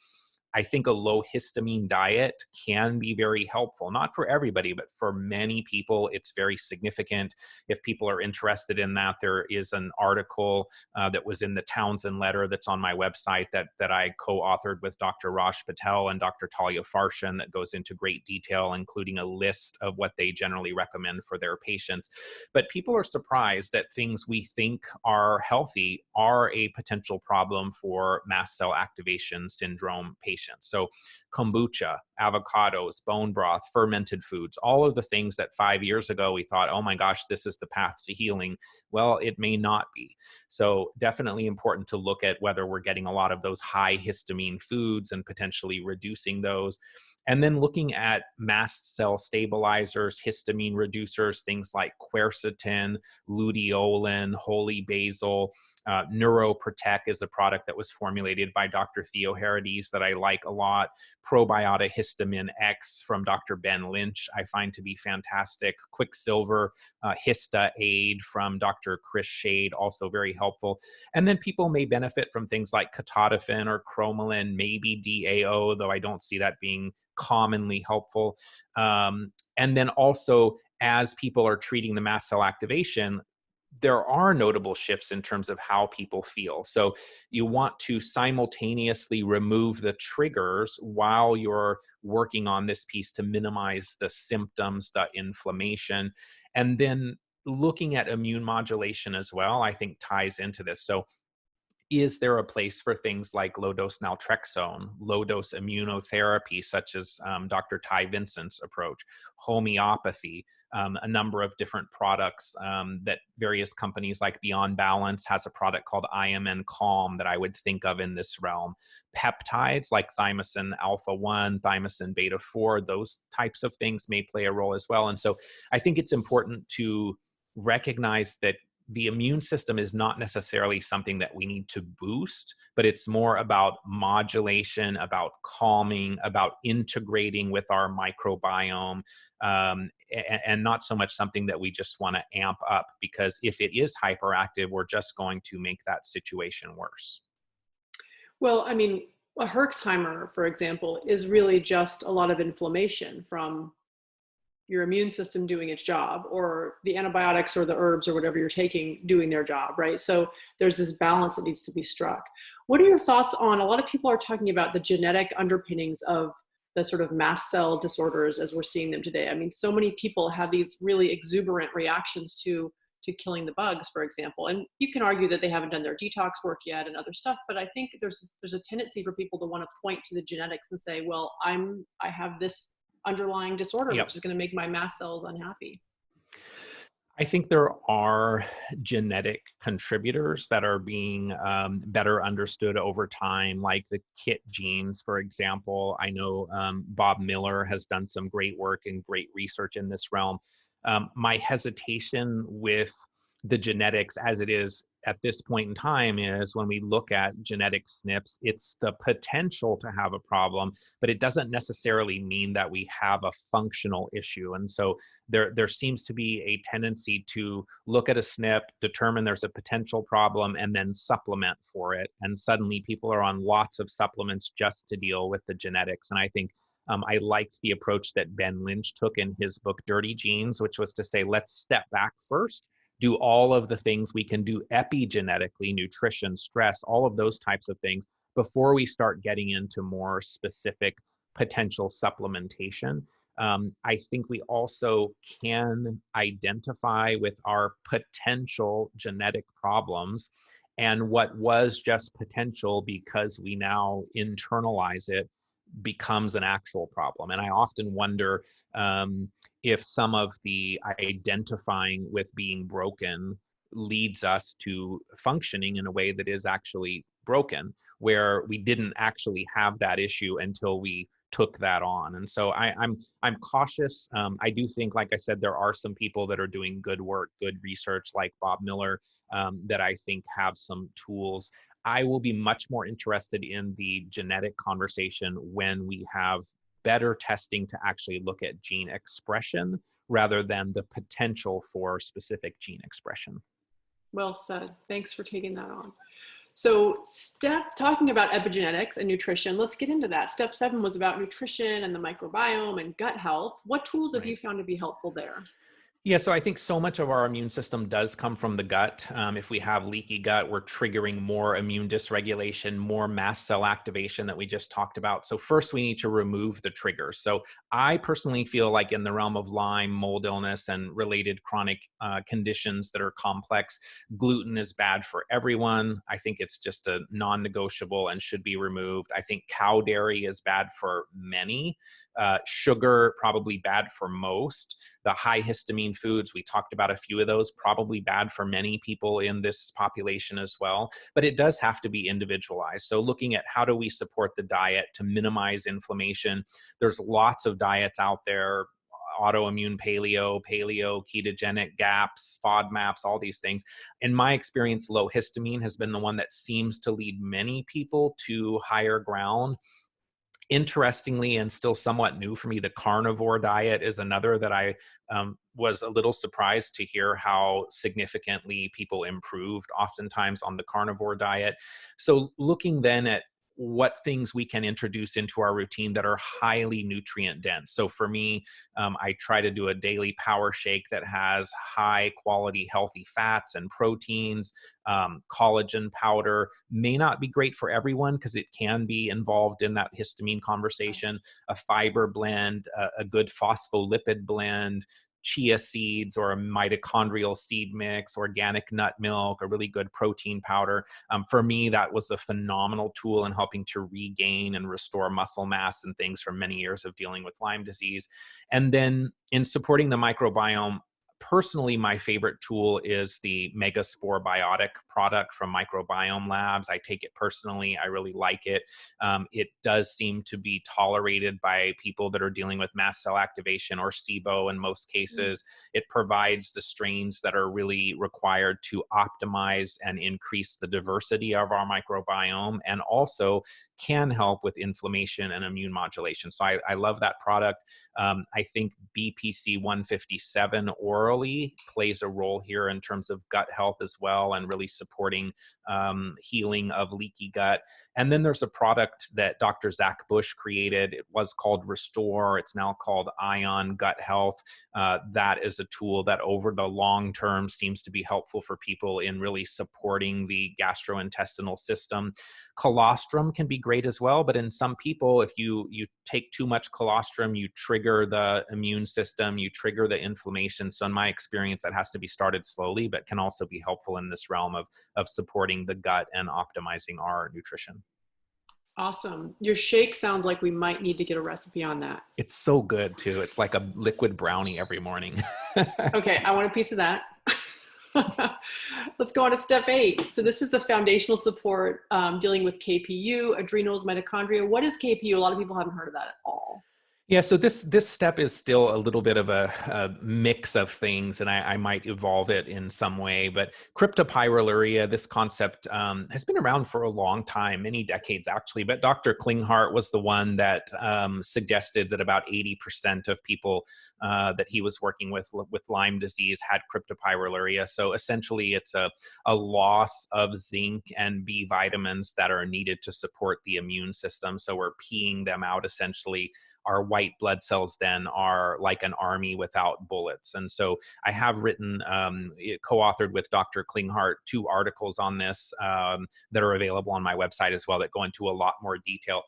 I think a low histamine diet can be very helpful, not for everybody, but for many people, it's very significant. If people are interested in that, there is an article that was in the Townsend letter that's on my website that I co-authored with Dr. Raj Patel and Dr. Talia Farshan that goes into great detail, including a list of what they generally recommend for their patients. But people are surprised that things we think are healthy are a potential problem for mast cell activation syndrome patients. So kombucha, avocados, bone broth, fermented foods, all of the things that 5 years ago we thought, oh my gosh, this is the path to healing. Well, it may not be. So definitely important to look at whether we're getting a lot of those high histamine foods and potentially reducing those. And then looking at mast cell stabilizers, histamine reducers, things like quercetin, luteolin, holy basil. Neuroprotect is a product that was formulated by Dr. Theo Herides that I like a lot. Probiotic Histamine X from Dr. Ben Lynch I find to be fantastic. Quicksilver Hista Aid from Dr. Chris Shade, also very helpful. And then people may benefit from things like ketotifen or chromalin, maybe DAO, though I don't see that being commonly helpful. And then also, as people are treating the mast cell activation, there are notable shifts in terms of how people feel. So you want to simultaneously remove the triggers while you're working on this piece to minimize the symptoms, the inflammation. And then looking at immune modulation as well, I think ties into this. So is there a place for things like low-dose naltrexone, low-dose immunotherapy, such as Dr. Ty Vincent's approach, homeopathy, a number of different products that various companies like Beyond Balance has a product called IMN Calm that I would think of in this realm. Peptides like thymosin alpha-1, thymosin beta-4, those types of things may play a role as well. And so I think it's important to recognize that the immune system is not necessarily something that we need to boost, but it's more about modulation, about calming, about integrating with our microbiome, and not so much something that we just want to amp up, because if it is hyperactive, we're just going to make that situation worse. Well, I mean, a Herxheimer, for example, is really just a lot of inflammation from your immune system doing its job, or the antibiotics or the herbs or whatever you're taking doing their job, right? So there's this balance that needs to be struck. What are your thoughts on, a lot of people are talking about the genetic underpinnings of the sort of mast cell disorders as we're seeing them today. I mean, so many people have these really exuberant reactions to killing the bugs, for example. And you can argue that they haven't done their detox work yet and other stuff, but I think there's a tendency for people to want to point to the genetics and say, well, I have this underlying disorder, which is going to make my mast cells unhappy. I think there are genetic contributors that are being better understood over time, like the KIT genes, for example. I know Bob Miller has done some great work and great research in this realm. My hesitation with the genetics as it is at this point in time is when we look at genetic SNPs, it's the potential to have a problem, but it doesn't necessarily mean that we have a functional issue. And so there seems to be a tendency to look at a SNP, determine there's a potential problem, and then supplement for it. And suddenly people are on lots of supplements just to deal with the genetics. And I think I liked the approach that Ben Lynch took in his book, Dirty Genes, which was to say, let's step back first, do all of the things we can do epigenetically, nutrition, stress, all of those types of things, before we start getting into more specific potential supplementation. I think we also can identify with our potential genetic problems and what was just potential, because we now internalize it, becomes an actual problem. And I often wonder if some of the identifying with being broken leads us to functioning in a way that is actually broken, where we didn't actually have that issue until we took that on. And so I'm cautious. I do think, like I said, there are some people that are doing good work, good research, like Bob Miller, that I think have some tools. I will be much more interested in the genetic conversation when we have better testing to actually look at gene expression rather than the potential for specific gene expression. Well said. Thanks for taking that on. So talking about epigenetics and nutrition, let's get into that. Step 7 was about nutrition and the microbiome and gut health. What tools have you found to be helpful there? Yeah, so I think so much of our immune system does come from the gut. If we have leaky gut, we're triggering more immune dysregulation, more mast cell activation that we just talked about. So first, we need to remove the triggers. So I personally feel like in the realm of Lyme, mold illness, and related chronic conditions that are complex, gluten is bad for everyone. I think it's just a non-negotiable and should be removed. I think cow dairy is bad for many. Sugar, probably bad for most. The high histamine foods, we talked about a few of those, probably bad for many people in this population as well, but it does have to be individualized. So looking at how do we support the diet to minimize inflammation. There's lots of diets out there, autoimmune paleo, ketogenic, GAPS, FODMAPs, all these things. In my experience, low histamine has been the one that seems to lead many people to higher ground. Interestingly, and still somewhat new for me, the carnivore diet is another that I was a little surprised to hear how significantly people improved oftentimes on the carnivore diet. So looking then at what things we can introduce into our routine that are highly nutrient dense. So for me, I try to do a daily power shake that has high quality, healthy fats and proteins. Collagen powder may not be great for everyone because it can be involved in that histamine conversation. A fiber blend, a good phospholipid blend, chia seeds or a mitochondrial seed mix, organic nut milk, a really good protein powder. For me, that was a phenomenal tool in helping to regain and restore muscle mass and things from many years of dealing with Lyme disease. And then in supporting the microbiome, personally, my favorite tool is the Megaspore Biotic product from Microbiome Labs. I take it personally. I really like it. It does seem to be tolerated by people that are dealing with mast cell activation or SIBO in most cases. It provides the strains that are really required to optimize and increase the diversity of our microbiome, and also can help with inflammation and immune modulation. So I love that product. I think BPC 157 orally plays a role here in terms of gut health as well, and really supporting healing of leaky gut. And then there's a product that Dr. Zach Bush created. It was called Restore. It's now called Ion Gut Health. That is a tool that over the long term seems to be helpful for people in really supporting the gastrointestinal system. Colostrum can be great as well, but in some people, if you take too much colostrum, you trigger the immune system, you trigger the inflammation. So in my experience, that has to be started slowly, but can also be helpful in this realm of supporting the gut and optimizing our nutrition. Awesome. Your shake sounds like we might need to get a recipe on that. It's so good too. It's like a liquid brownie every morning. Okay, I want a piece of that. Let's go on to step 8. So this is the foundational support dealing with KPU, adrenals, mitochondria. What is KPU? A lot of people haven't heard of that at all. Yeah, so this step is still a little bit of a mix of things, and I might evolve it in some way. But Kryptopyroluria, this concept has been around for a long time, many decades actually. But Dr. Klinghardt was the one that suggested that about 80% of people that he was working with Lyme disease had Kryptopyroluria. So essentially, it's a loss of zinc and B vitamins that are needed to support the immune system. So we're peeing them out essentially. Our white blood cells then are like an army without bullets. And so I have written, co-authored with Dr. Klinghardt, 2 articles on this that are available on my website as well that go into a lot more detail.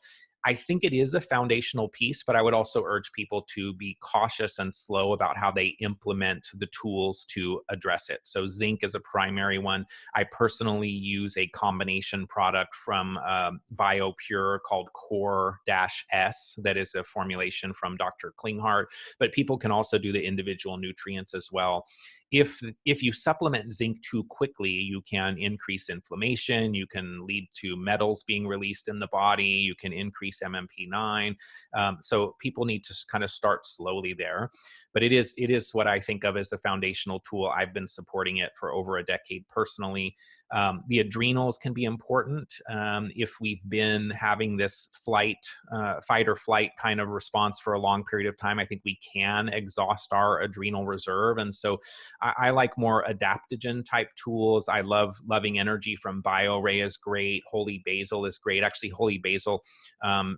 I think it is a foundational piece, but I would also urge people to be cautious and slow about how they implement the tools to address it. So zinc is a primary one. I personally use a combination product from BioPure called Core-S that is a formulation from Dr. Klinghardt, but people can also do the individual nutrients as well. If you supplement zinc too quickly, you can increase inflammation, you can lead to metals being released in the body, you can increase MMP9. So people need to kind of start slowly there. But it is what I think of as a foundational tool. I've been supporting it for over a decade personally. The adrenals can be important. If we've been having this fight or flight kind of response for a long period of time, I think we can exhaust our adrenal reserve. And so I like more adaptogen type tools. I love Loving Energy from BioRay is great. Holy Basil is great. Actually, Holy Basil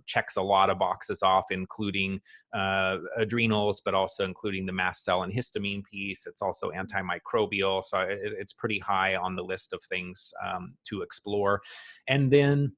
checks a lot of boxes off, including adrenals, but also including the mast cell and histamine piece. It's also antimicrobial. So it's pretty high on the list of things to explore. And then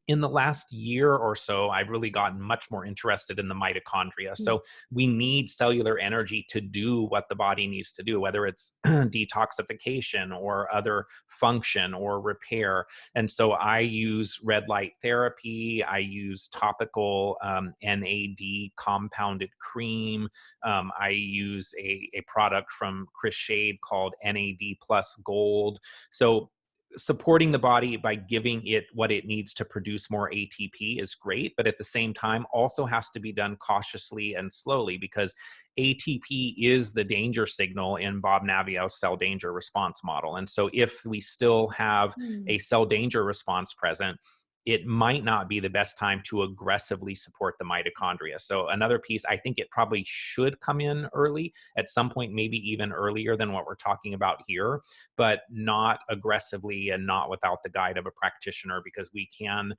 in the last year or so, I've really gotten much more interested in the mitochondria. So we need cellular energy to do what the body needs to do, whether it's detoxification or other function or repair. And so I use red light therapy. I use topical NAD compounded cream. I use a product from Chris Shade called NAD Plus Gold. So supporting the body by giving it what it needs to produce more ATP is great, but at the same time also has to be done cautiously and slowly, because ATP is the danger signal in Bob Naviau's cell danger response model. And so if we still have a cell danger response present, it might not be the best time to aggressively support the mitochondria. So another piece, I think it probably should come in early at some point, maybe even earlier than what we're talking about here, but not aggressively and not without the guide of a practitioner, because we can,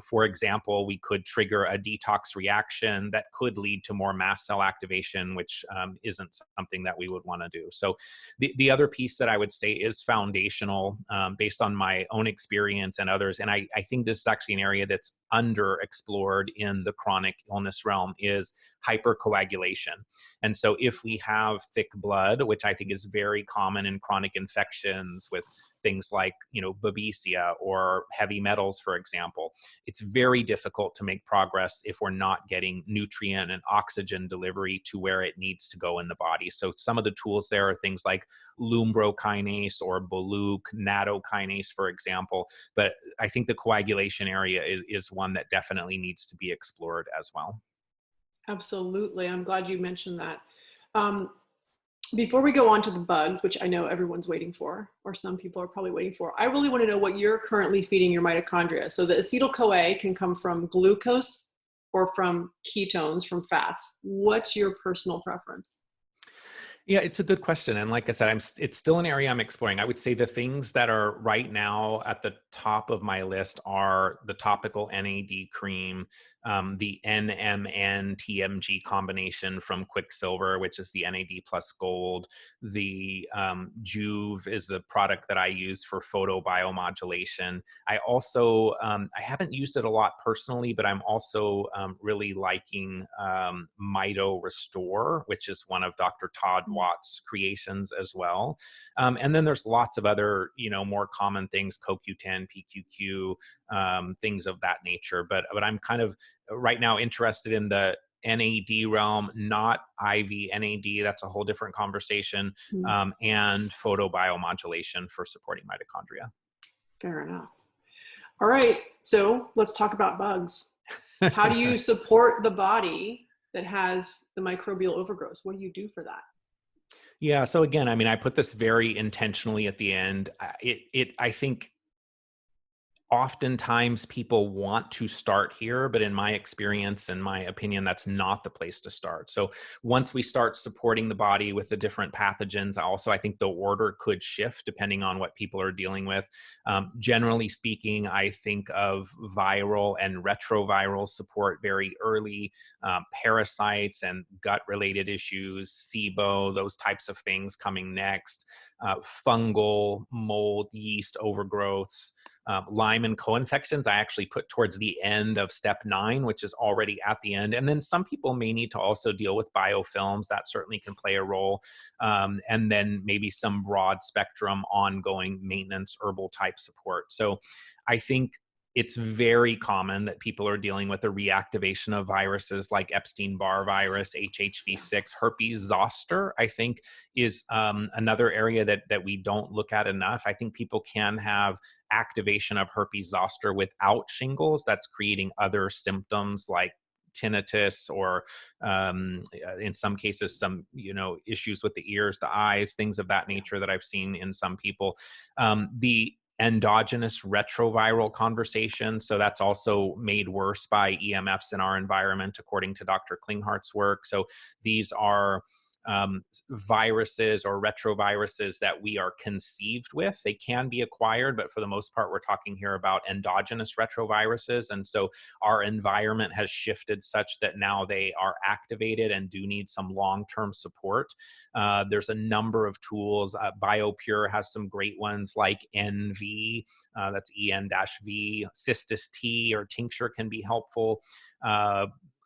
for example, we could trigger a detox reaction that could lead to more mast cell activation, which isn't something that we would want to do. So the other piece that I would say is foundational based on my own experience and others, and I think this is actually an area that's underexplored in the chronic illness realm, is hypercoagulation. And so if we have thick blood, which I think is very common in chronic infections with things like, babesia or heavy metals, for example, it's very difficult to make progress if we're not getting nutrient and oxygen delivery to where it needs to go in the body. So some of the tools there are things like lumbrokinase or Boluc, nattokinase, for example. But I think the coagulation area is one that definitely needs to be explored as well. Absolutely. I'm glad you mentioned that. Before we go on to the bugs, which I know everyone's waiting for, or some people are probably waiting for, I really want to know what you're currently feeding your mitochondria. So the acetyl-CoA can come from glucose or from ketones, from fats. What's your personal preference? Yeah, it's a good question. And like I said, it's still an area I'm exploring. I would say the things that are right now at the top of my list are the topical NAD cream, the NMN TMG combination from Quicksilver, which is the NAD plus gold. The Juve is the product that I use for photobiomodulation. I also, I haven't used it a lot personally, but I'm also really liking Mito Restore, which is one of Dr. Todd Watt's creations as well. And then there's lots of other, more common things, CoQ10, PQQ, things of that nature. But I'm kind of right now interested in the NAD realm, not IV NAD. That's a whole different conversation. And photobiomodulation for supporting mitochondria. Fair enough. All right. So let's talk about bugs. How do you support the body that has the microbial overgrowth? What do you do for that? Yeah. So again, I mean, I put this very intentionally at the end. I think oftentimes people want to start here, but in my experience and my opinion, that's not the place to start. So once we start supporting the body with the different pathogens, I think the order could shift depending on what people are dealing with. Generally speaking, I think of viral and retroviral support very early, parasites and gut related issues, SIBO, those types of things coming next, fungal, mold, yeast overgrowths. Lyme and co-infections, I actually put towards the end of step 9, which is already at the end. And then some people may need to also deal with biofilms. That certainly can play a role. And then maybe some broad spectrum ongoing maintenance herbal type support. So I think it's very common that people are dealing with a reactivation of viruses like Epstein-Barr virus, HHV6, herpes zoster, I think is another area that we don't look at enough. I think people can have activation of herpes zoster without shingles that's creating other symptoms like tinnitus or in some cases some issues with the ears, the eyes, things of that nature that I've seen in some people. The endogenous retroviral conversation, so that's also made worse by EMFs in our environment according to Dr. Klinghart's work. So these are viruses or retroviruses that we are conceived with. They can be acquired, but for the most part, we're talking here about endogenous retroviruses. And so our environment has shifted such that now they are activated and do need some long-term support. There's a number of tools. BioPure has some great ones like NV, that's EN-V, Cystis T or tincture can be helpful.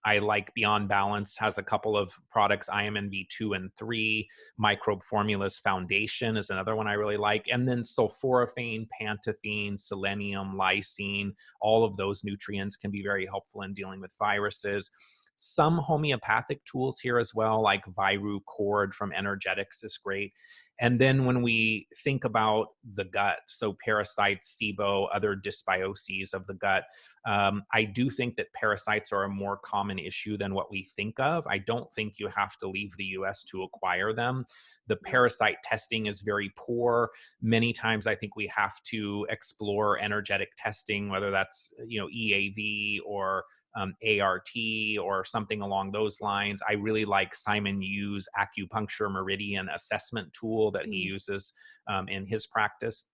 I like Beyond Balance has a couple of products, IMNV2 and 3. Microbe Formulas Foundation is another one I really like. And then sulforaphane, pantothene, selenium, lysine, all of those nutrients can be very helpful in dealing with viruses. Some homeopathic tools here as well, like Viru Cord from Energetics is great. And then when we think about the gut, so parasites, SIBO, other dysbioses of the gut, I do think that parasites are a more common issue than what we think of. I don't think you have to leave the US to acquire them. The parasite testing is very poor. Many times I think we have to explore energetic testing, whether that's EAV or ART or something along those lines. I really like Simon Yu's acupuncture meridian assessment tool that he uses in his practice.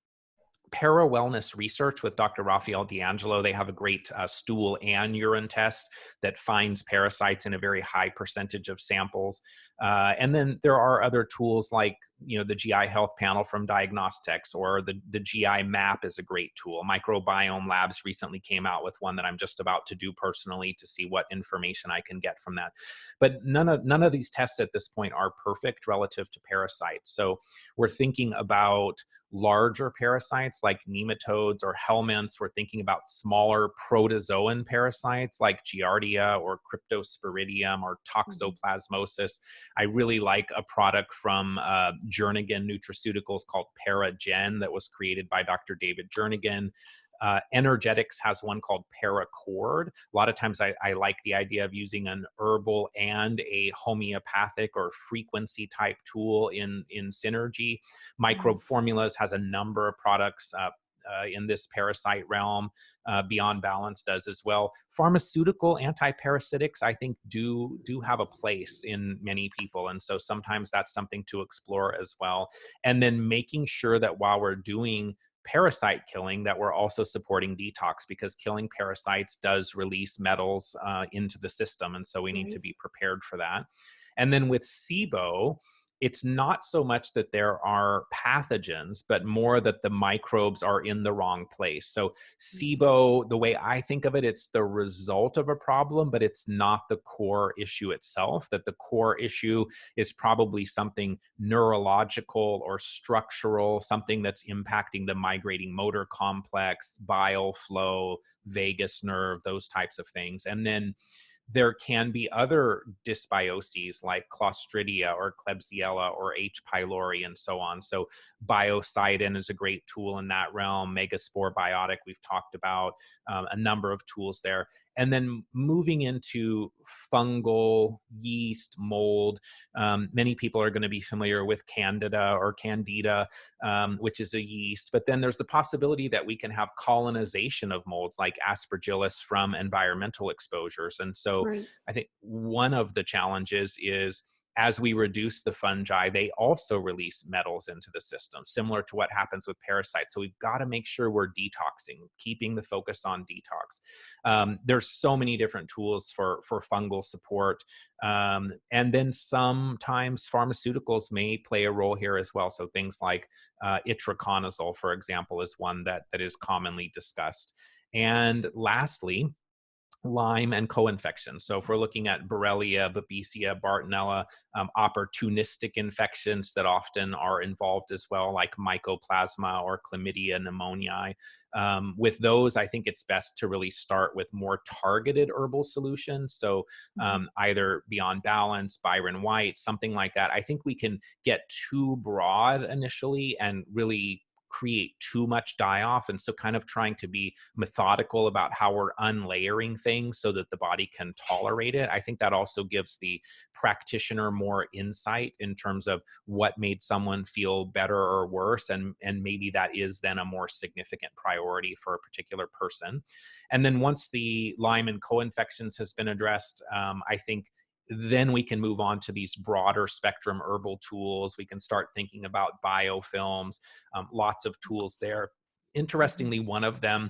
Para-wellness research with Dr. Raphael D'Angelo, they have a great stool and urine test that finds parasites in a very high percentage of samples. And then there are other tools like the GI Health Panel from Diagnostics, or the GI Map is a great tool. Microbiome Labs recently came out with one that I'm just about to do personally to see what information I can get from that. But none of these tests at this point are perfect relative to parasites. So we're thinking about larger parasites like nematodes or helminths. We're thinking about smaller protozoan parasites like Giardia or Cryptosporidium or Toxoplasmosis. I really like a product from Jernigan Nutraceuticals called Paragen that was created by Dr. David Jernigan. Energetics has one called Paracord. A lot of times I like the idea of using an herbal and a homeopathic or frequency type tool in synergy. Microbe Formulas has a number of products in this parasite realm. Beyond Balance does as well. Pharmaceutical antiparasitics, I think, do have a place in many people. And so sometimes that's something to explore as well. And then making sure that while we're doing parasite killing, that we're also supporting detox, because killing parasites does release metals into the system. And so we need to be prepared for that. And then with SIBO, it's not so much that there are pathogens, but more that the microbes are in the wrong place. So SIBO, the way I think of it, it's the result of a problem, but it's not the core issue itself. That the core issue is probably something neurological or structural, something that's impacting the migrating motor complex, bile flow, vagus nerve, those types of things. And then there can be other dysbioses like Clostridia or Klebsiella or H. pylori and so on. So biocidin is a great tool in that realm. Megaspore biotic, we've talked about a number of tools there. And then moving into fungal, yeast, mold. Many people are going to be familiar with Candida or Candida, which is a yeast. But then there's the possibility that we can have colonization of molds like Aspergillus from environmental exposures. And so Right. I think one of the challenges is, as we reduce the fungi, they also release metals into the system, similar to what happens with parasites. So we've got to make sure we're detoxing, keeping the focus on detox. There's so many different tools for fungal support. And then sometimes pharmaceuticals may play a role here as well. So things like itraconazole, for example, is one that is commonly discussed. And lastly, Lyme and co-infections. So if we're looking at Borrelia, Babesia, Bartonella, opportunistic infections that often are involved as well, like Mycoplasma or Chlamydia pneumoniae. With those, I think it's best to really start with more targeted herbal solutions. So either Beyond Balance, Byron White, something like that. I think we can get too broad initially and really create too much die-off. And so kind of trying to be methodical about how we're unlayering things so that the body can tolerate it. I think that also gives the practitioner more insight in terms of what made someone feel better or worse. And maybe that is then a more significant priority for a particular person. And then once the Lyme and co-infections has been addressed, I think then we can move on to these broader spectrum herbal tools. We can start thinking about biofilms, lots of tools there. Interestingly, one of them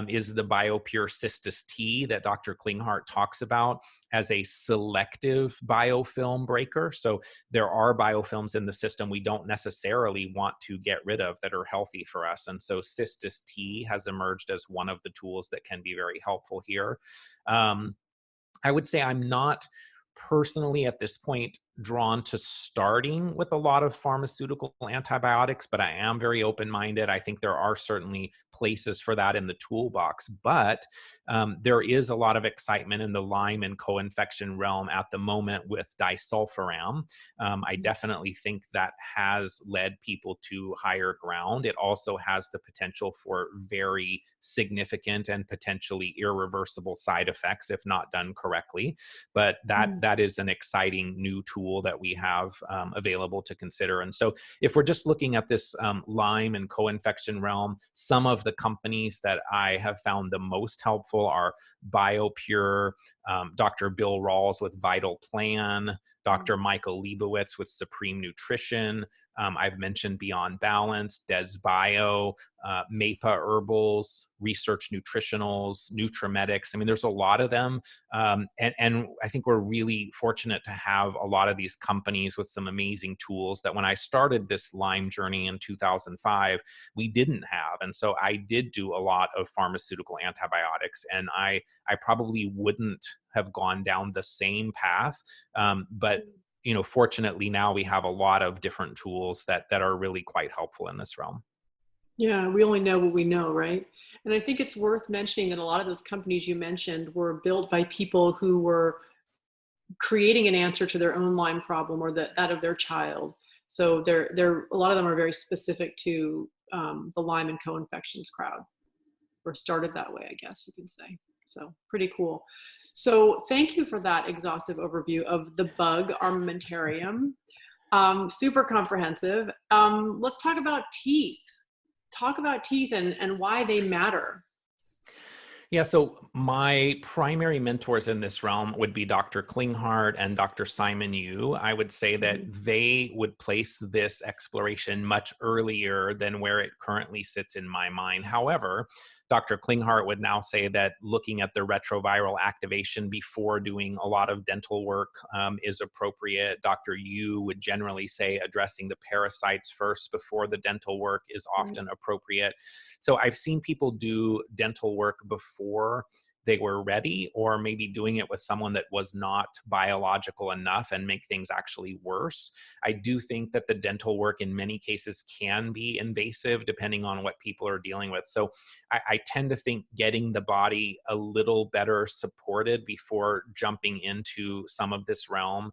is the BioPure Cystis T that Dr. Klinghardt talks about as a selective biofilm breaker. So there are biofilms in the system we don't necessarily want to get rid of that are healthy for us. And so Cystis T has emerged as one of the tools that can be very helpful here. I would say I'm not personally at this point drawn to starting with a lot of pharmaceutical antibiotics, but I am very open-minded. I think there are certainly places for that in the toolbox, but there is a lot of excitement in the Lyme and co-infection realm at the moment with disulfiram. I definitely think that has led people to higher ground. It also has the potential for very significant and potentially irreversible side effects if not done correctly. But that is an exciting new tool that we have available to consider. And so if we're just looking at this Lyme and co-infection realm, some of the companies that I have found the most helpful are BioPure, Dr. Bill Rawls with Vital Plan, Dr. Michael Leibowitz with Supreme Nutrition. I've mentioned Beyond Balance, Des Bio, MEPA Herbals, Research Nutritionals, Nutrimedics. I mean, there's a lot of them. And I think we're really fortunate to have a lot of these companies with some amazing tools that when I started this Lyme journey in 2005, we didn't have. And so I did do a lot of pharmaceutical antibiotics, and I probably wouldn't have gone down the same path. But fortunately now we have a lot of different tools that are really quite helpful in this realm. Yeah, we only know what we know, right? And I think it's worth mentioning that a lot of those companies you mentioned were built by people who were creating an answer to their own Lyme problem or that of their child. So they're a lot of them are very specific to the Lyme and co-infections crowd, or started that way, I guess you can say. So pretty cool. So thank you for that exhaustive overview of the bug armamentarium. Super comprehensive. Let's talk about teeth. Talk about teeth and why they matter. Yeah, so my primary mentors in this realm would be Dr. Klinghardt and Dr. Simon Yu. I would say that they would place this exploration much earlier than where it currently sits in my mind. However, Dr. Klinghardt would now say that looking at the retroviral activation before doing a lot of dental work is appropriate. Dr. Yu would generally say addressing the parasites first before the dental work is often appropriate. So I've seen people do dental work before they were ready, or maybe doing it with someone that was not biological enough and make things actually worse. I do think that the dental work in many cases can be invasive depending on what people are dealing with. So I tend to think getting the body a little better supported before jumping into some of this realm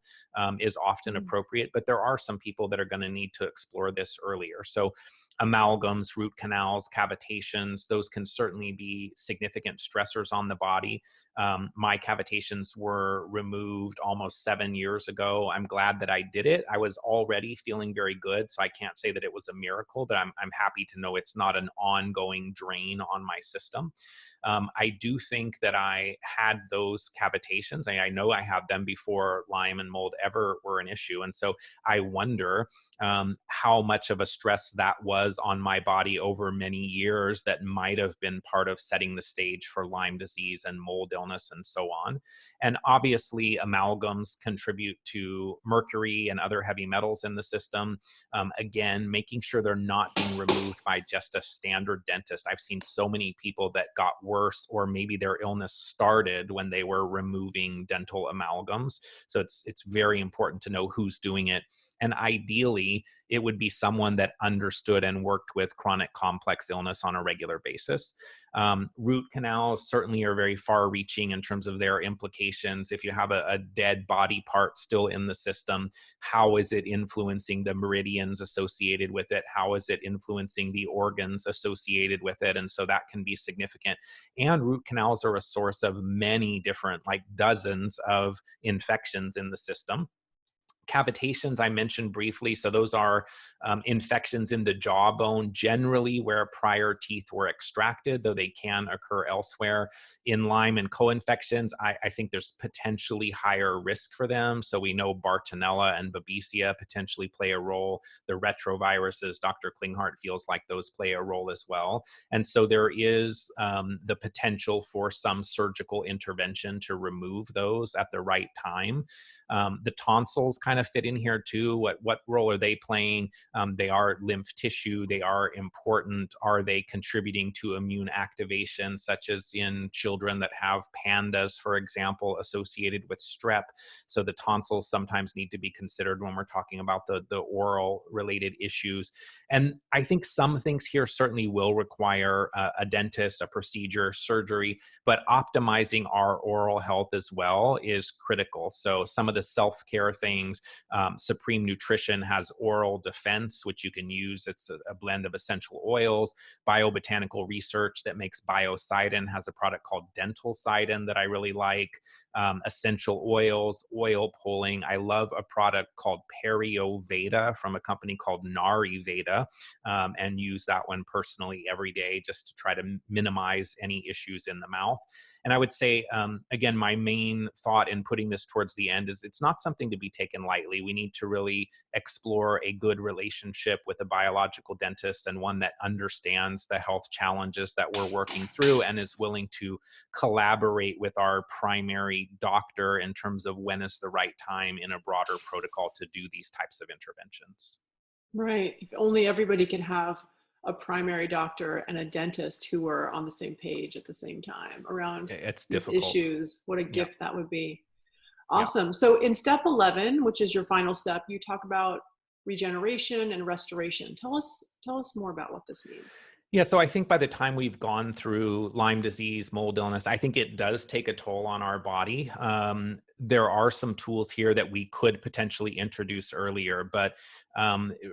is often appropriate, but there are some people that are going to need to explore this earlier. So amalgams, root canals, cavitations, those can certainly be significant stressors on the body. My cavitations were removed almost 7 years ago. I'm glad that I did it. I was already feeling very good, so I can't say that it was a miracle, but I'm happy to know it's not an ongoing drain on my system. I do think that I had those cavitations. I know I had them before Lyme and mold ever were an issue. And so I wonder how much of a stress that was on my body over many years that might have been part of setting the stage for Lyme disease and mold illness and so on. And obviously, amalgams contribute to mercury and other heavy metals in the system. Again, making sure they're not being removed by just a standard dentist. I've seen so many people that got worse, or maybe their illness started when they were removing dental amalgams. So it's very important to know who's doing it. And ideally, it would be someone that understood and worked with chronic complex illness on a regular basis. Root canals certainly are very far reaching in terms of their implications. If you have a dead body part still in the system, how is it influencing the meridians associated with it? How is it influencing the organs associated with it? And so that can be significant. And root canals are a source of many different, like dozens of infections in the system. Cavitations I mentioned briefly. So those are infections in the jawbone, generally where prior teeth were extracted, though they can occur elsewhere. In Lyme and co-infections, I think there's potentially higher risk for them. So we know Bartonella and Babesia potentially play a role. The retroviruses, Dr. Klinghardt feels like those play a role as well. And so there is the potential for some surgical intervention to remove those at the right time. The tonsils kind of fit in here too. What role are they playing? They are lymph tissue. They are important. Are they contributing to immune activation, such as in children that have pandas, for example, associated with strep? So the tonsils sometimes need to be considered when we're talking about the oral related issues. And I think some things here certainly will require a dentist, a procedure, surgery, but optimizing our oral health as well is critical. So some of the self-care things, Supreme Nutrition has Oral Defense, which you can use. It's a blend of essential oils. Biobotanical Research that makes Biocidin has a product called Dental Cidin that I really like. Essential oils, oil pulling. I love a product called Perioveda from a company called Nari Veda, and use that one personally every day just to try to minimize any issues in the mouth. And I would say, again, my main thought in putting this towards the end is it's not something to be taken lightly. We need to really explore a good relationship with a biological dentist, and one that understands the health challenges that we're working through and is willing to collaborate with our primary doctor in terms of when is the right time in a broader protocol to do these types of interventions. Right. If only everybody could have a primary doctor and a dentist who were on the same page at the same time around It's these difficult. issues. What a Yeah. gift that would be. Yeah. Awesome. So in step 11, which is your final step, you talk about regeneration and restoration. Tell us more about what this means. Yeah, so I think by the time we've gone through Lyme disease, mold illness, I think it does take a toll on our body. There are some tools here that we could potentially introduce earlier, but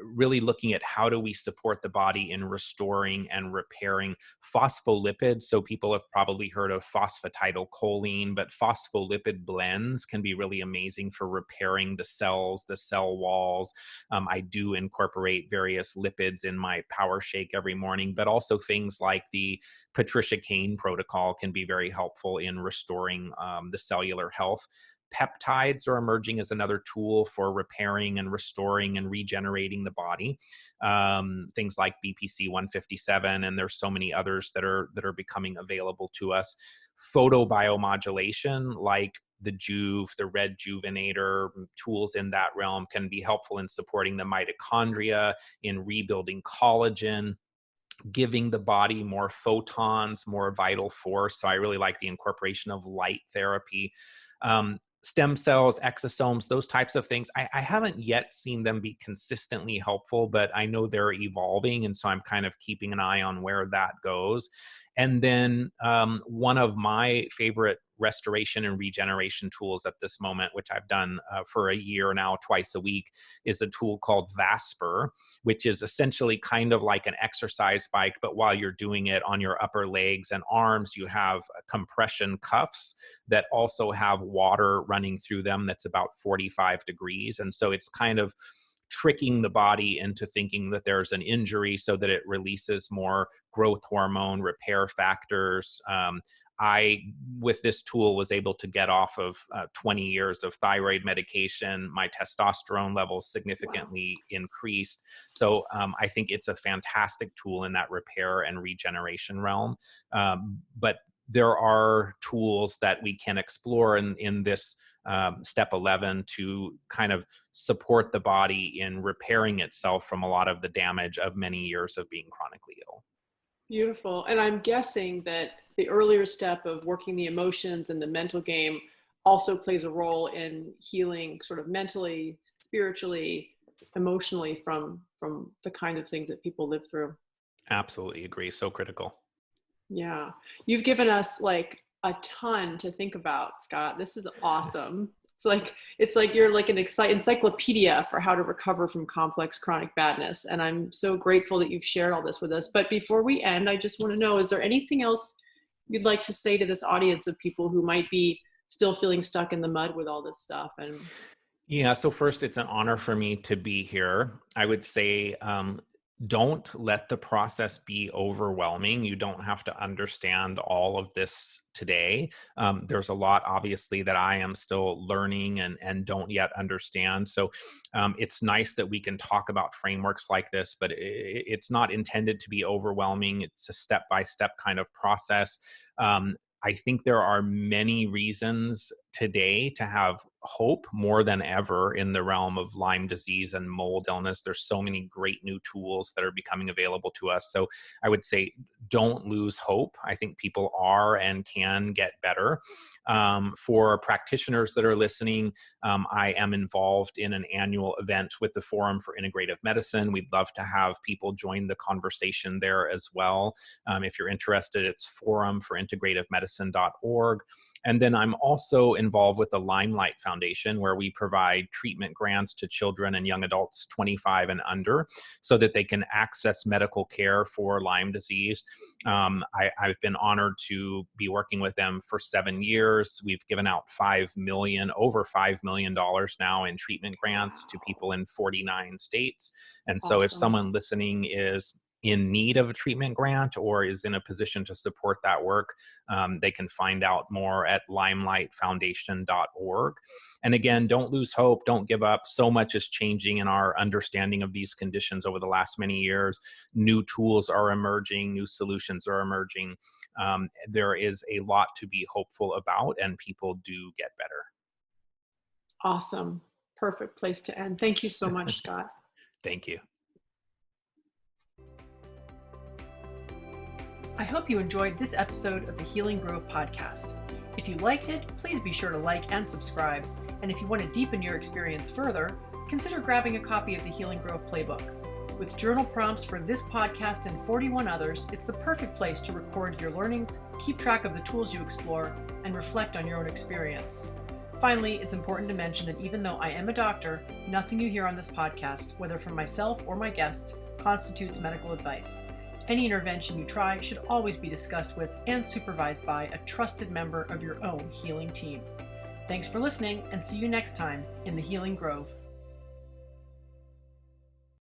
really looking at how do we support the body in restoring and repairing phospholipids. So people have probably heard of phosphatidylcholine, but phospholipid blends can be really amazing for repairing the cells, the cell walls. I do incorporate various lipids in my power shake every morning, but also things like the Patricia Kane protocol can be very helpful in restoring the cellular health. Peptides are emerging as another tool for repairing and restoring and regenerating the body. Things like BPC 157, and there's so many others that are becoming available to us. Photobiomodulation, like the Juve, the Red Juvenator, tools in that realm can be helpful in supporting the mitochondria, in rebuilding collagen. giving the body more photons, more vital force. So I really like the incorporation of light therapy. Stem cells, exosomes, those types of things. I haven't yet seen them be consistently helpful, but I know they're evolving. And so I'm kind of keeping an eye on where that goes. And then one of my favorite restoration and regeneration tools at this moment, which I've done for a year now, twice a week, is a tool called Vasper, which is essentially kind of like an exercise bike, but while you're doing it on your upper legs and arms, you have compression cuffs that also have water running through them that's about 45 degrees. And so it's kind of tricking the body into thinking that there's an injury so that it releases more growth hormone, repair factors. I, with this tool, was able to get off of 20 years of thyroid medication. My testosterone levels significantly increased. So I think it's a fantastic tool in that repair and regeneration realm. But there are tools that we can explore in this step 11 to kind of support the body in repairing itself from a lot of the damage of many years of being chronically ill. Beautiful. And I'm guessing that the earlier step of working the emotions and the mental game also plays a role in healing sort of mentally, spiritually, emotionally from the kind of things that people live through. Absolutely agree. So critical. Yeah. You've given us like a ton to think about, Scott. This is awesome. It's like you're like an encyclopedia for how to recover from complex chronic badness. And I'm so grateful that you've shared all this with us. But before we end, I just want to know, is there anything else you'd like to say to this audience of people who might be still feeling stuck in the mud with all this stuff? And yeah, so first, it's an honor for me to be here. I would say, don't let the process be overwhelming. You don't have to understand all of this today. There's a lot, obviously, that I am still learning and don't yet understand. So it's nice that we can talk about frameworks like this, but it's not intended to be overwhelming. It's a step-by-step kind of process. I think there are many reasons today to have hope more than ever in the realm of Lyme disease and mold illness. There's so many great new tools that are becoming available to us. So I would say don't lose hope. I think people are and can get better. For practitioners that are listening, I am involved in an annual event with the Forum for Integrative Medicine. We'd love to have people join the conversation there as well. If you're interested, it's forumforintegrativemedicine.org. And then I'm also involved with the Limelight Foundation, where we provide treatment grants to children and young adults 25 and under so that they can access medical care for Lyme disease. I've been honored to be working with them for 7 years. We've given out over $5 million now in treatment grants to people in 49 states. And so if someone listening is in need of a treatment grant or is in a position to support that work, they can find out more at limelightfoundation.org. And again, don't lose hope. Don't give up. So much is changing in our understanding of these conditions over the last many years. New tools are emerging. New solutions are emerging. There is a lot to be hopeful about, and people do get better. Awesome. Perfect place to end. Thank you so much, Scott. Thank you. I hope you enjoyed this episode of the Healing Grove podcast. If you liked it, please be sure to like and subscribe. And if you want to deepen your experience further, consider grabbing a copy of the Healing Grove Playbook. With journal prompts for this podcast and 41 others, it's the perfect place to record your learnings, keep track of the tools you explore, and reflect on your own experience. Finally, it's important to mention that even though I am a doctor, nothing you hear on this podcast, whether from myself or my guests, constitutes medical advice. Any intervention you try should always be discussed with and supervised by a trusted member of your own healing team. Thanks for listening, and see you next time in the Healing Grove.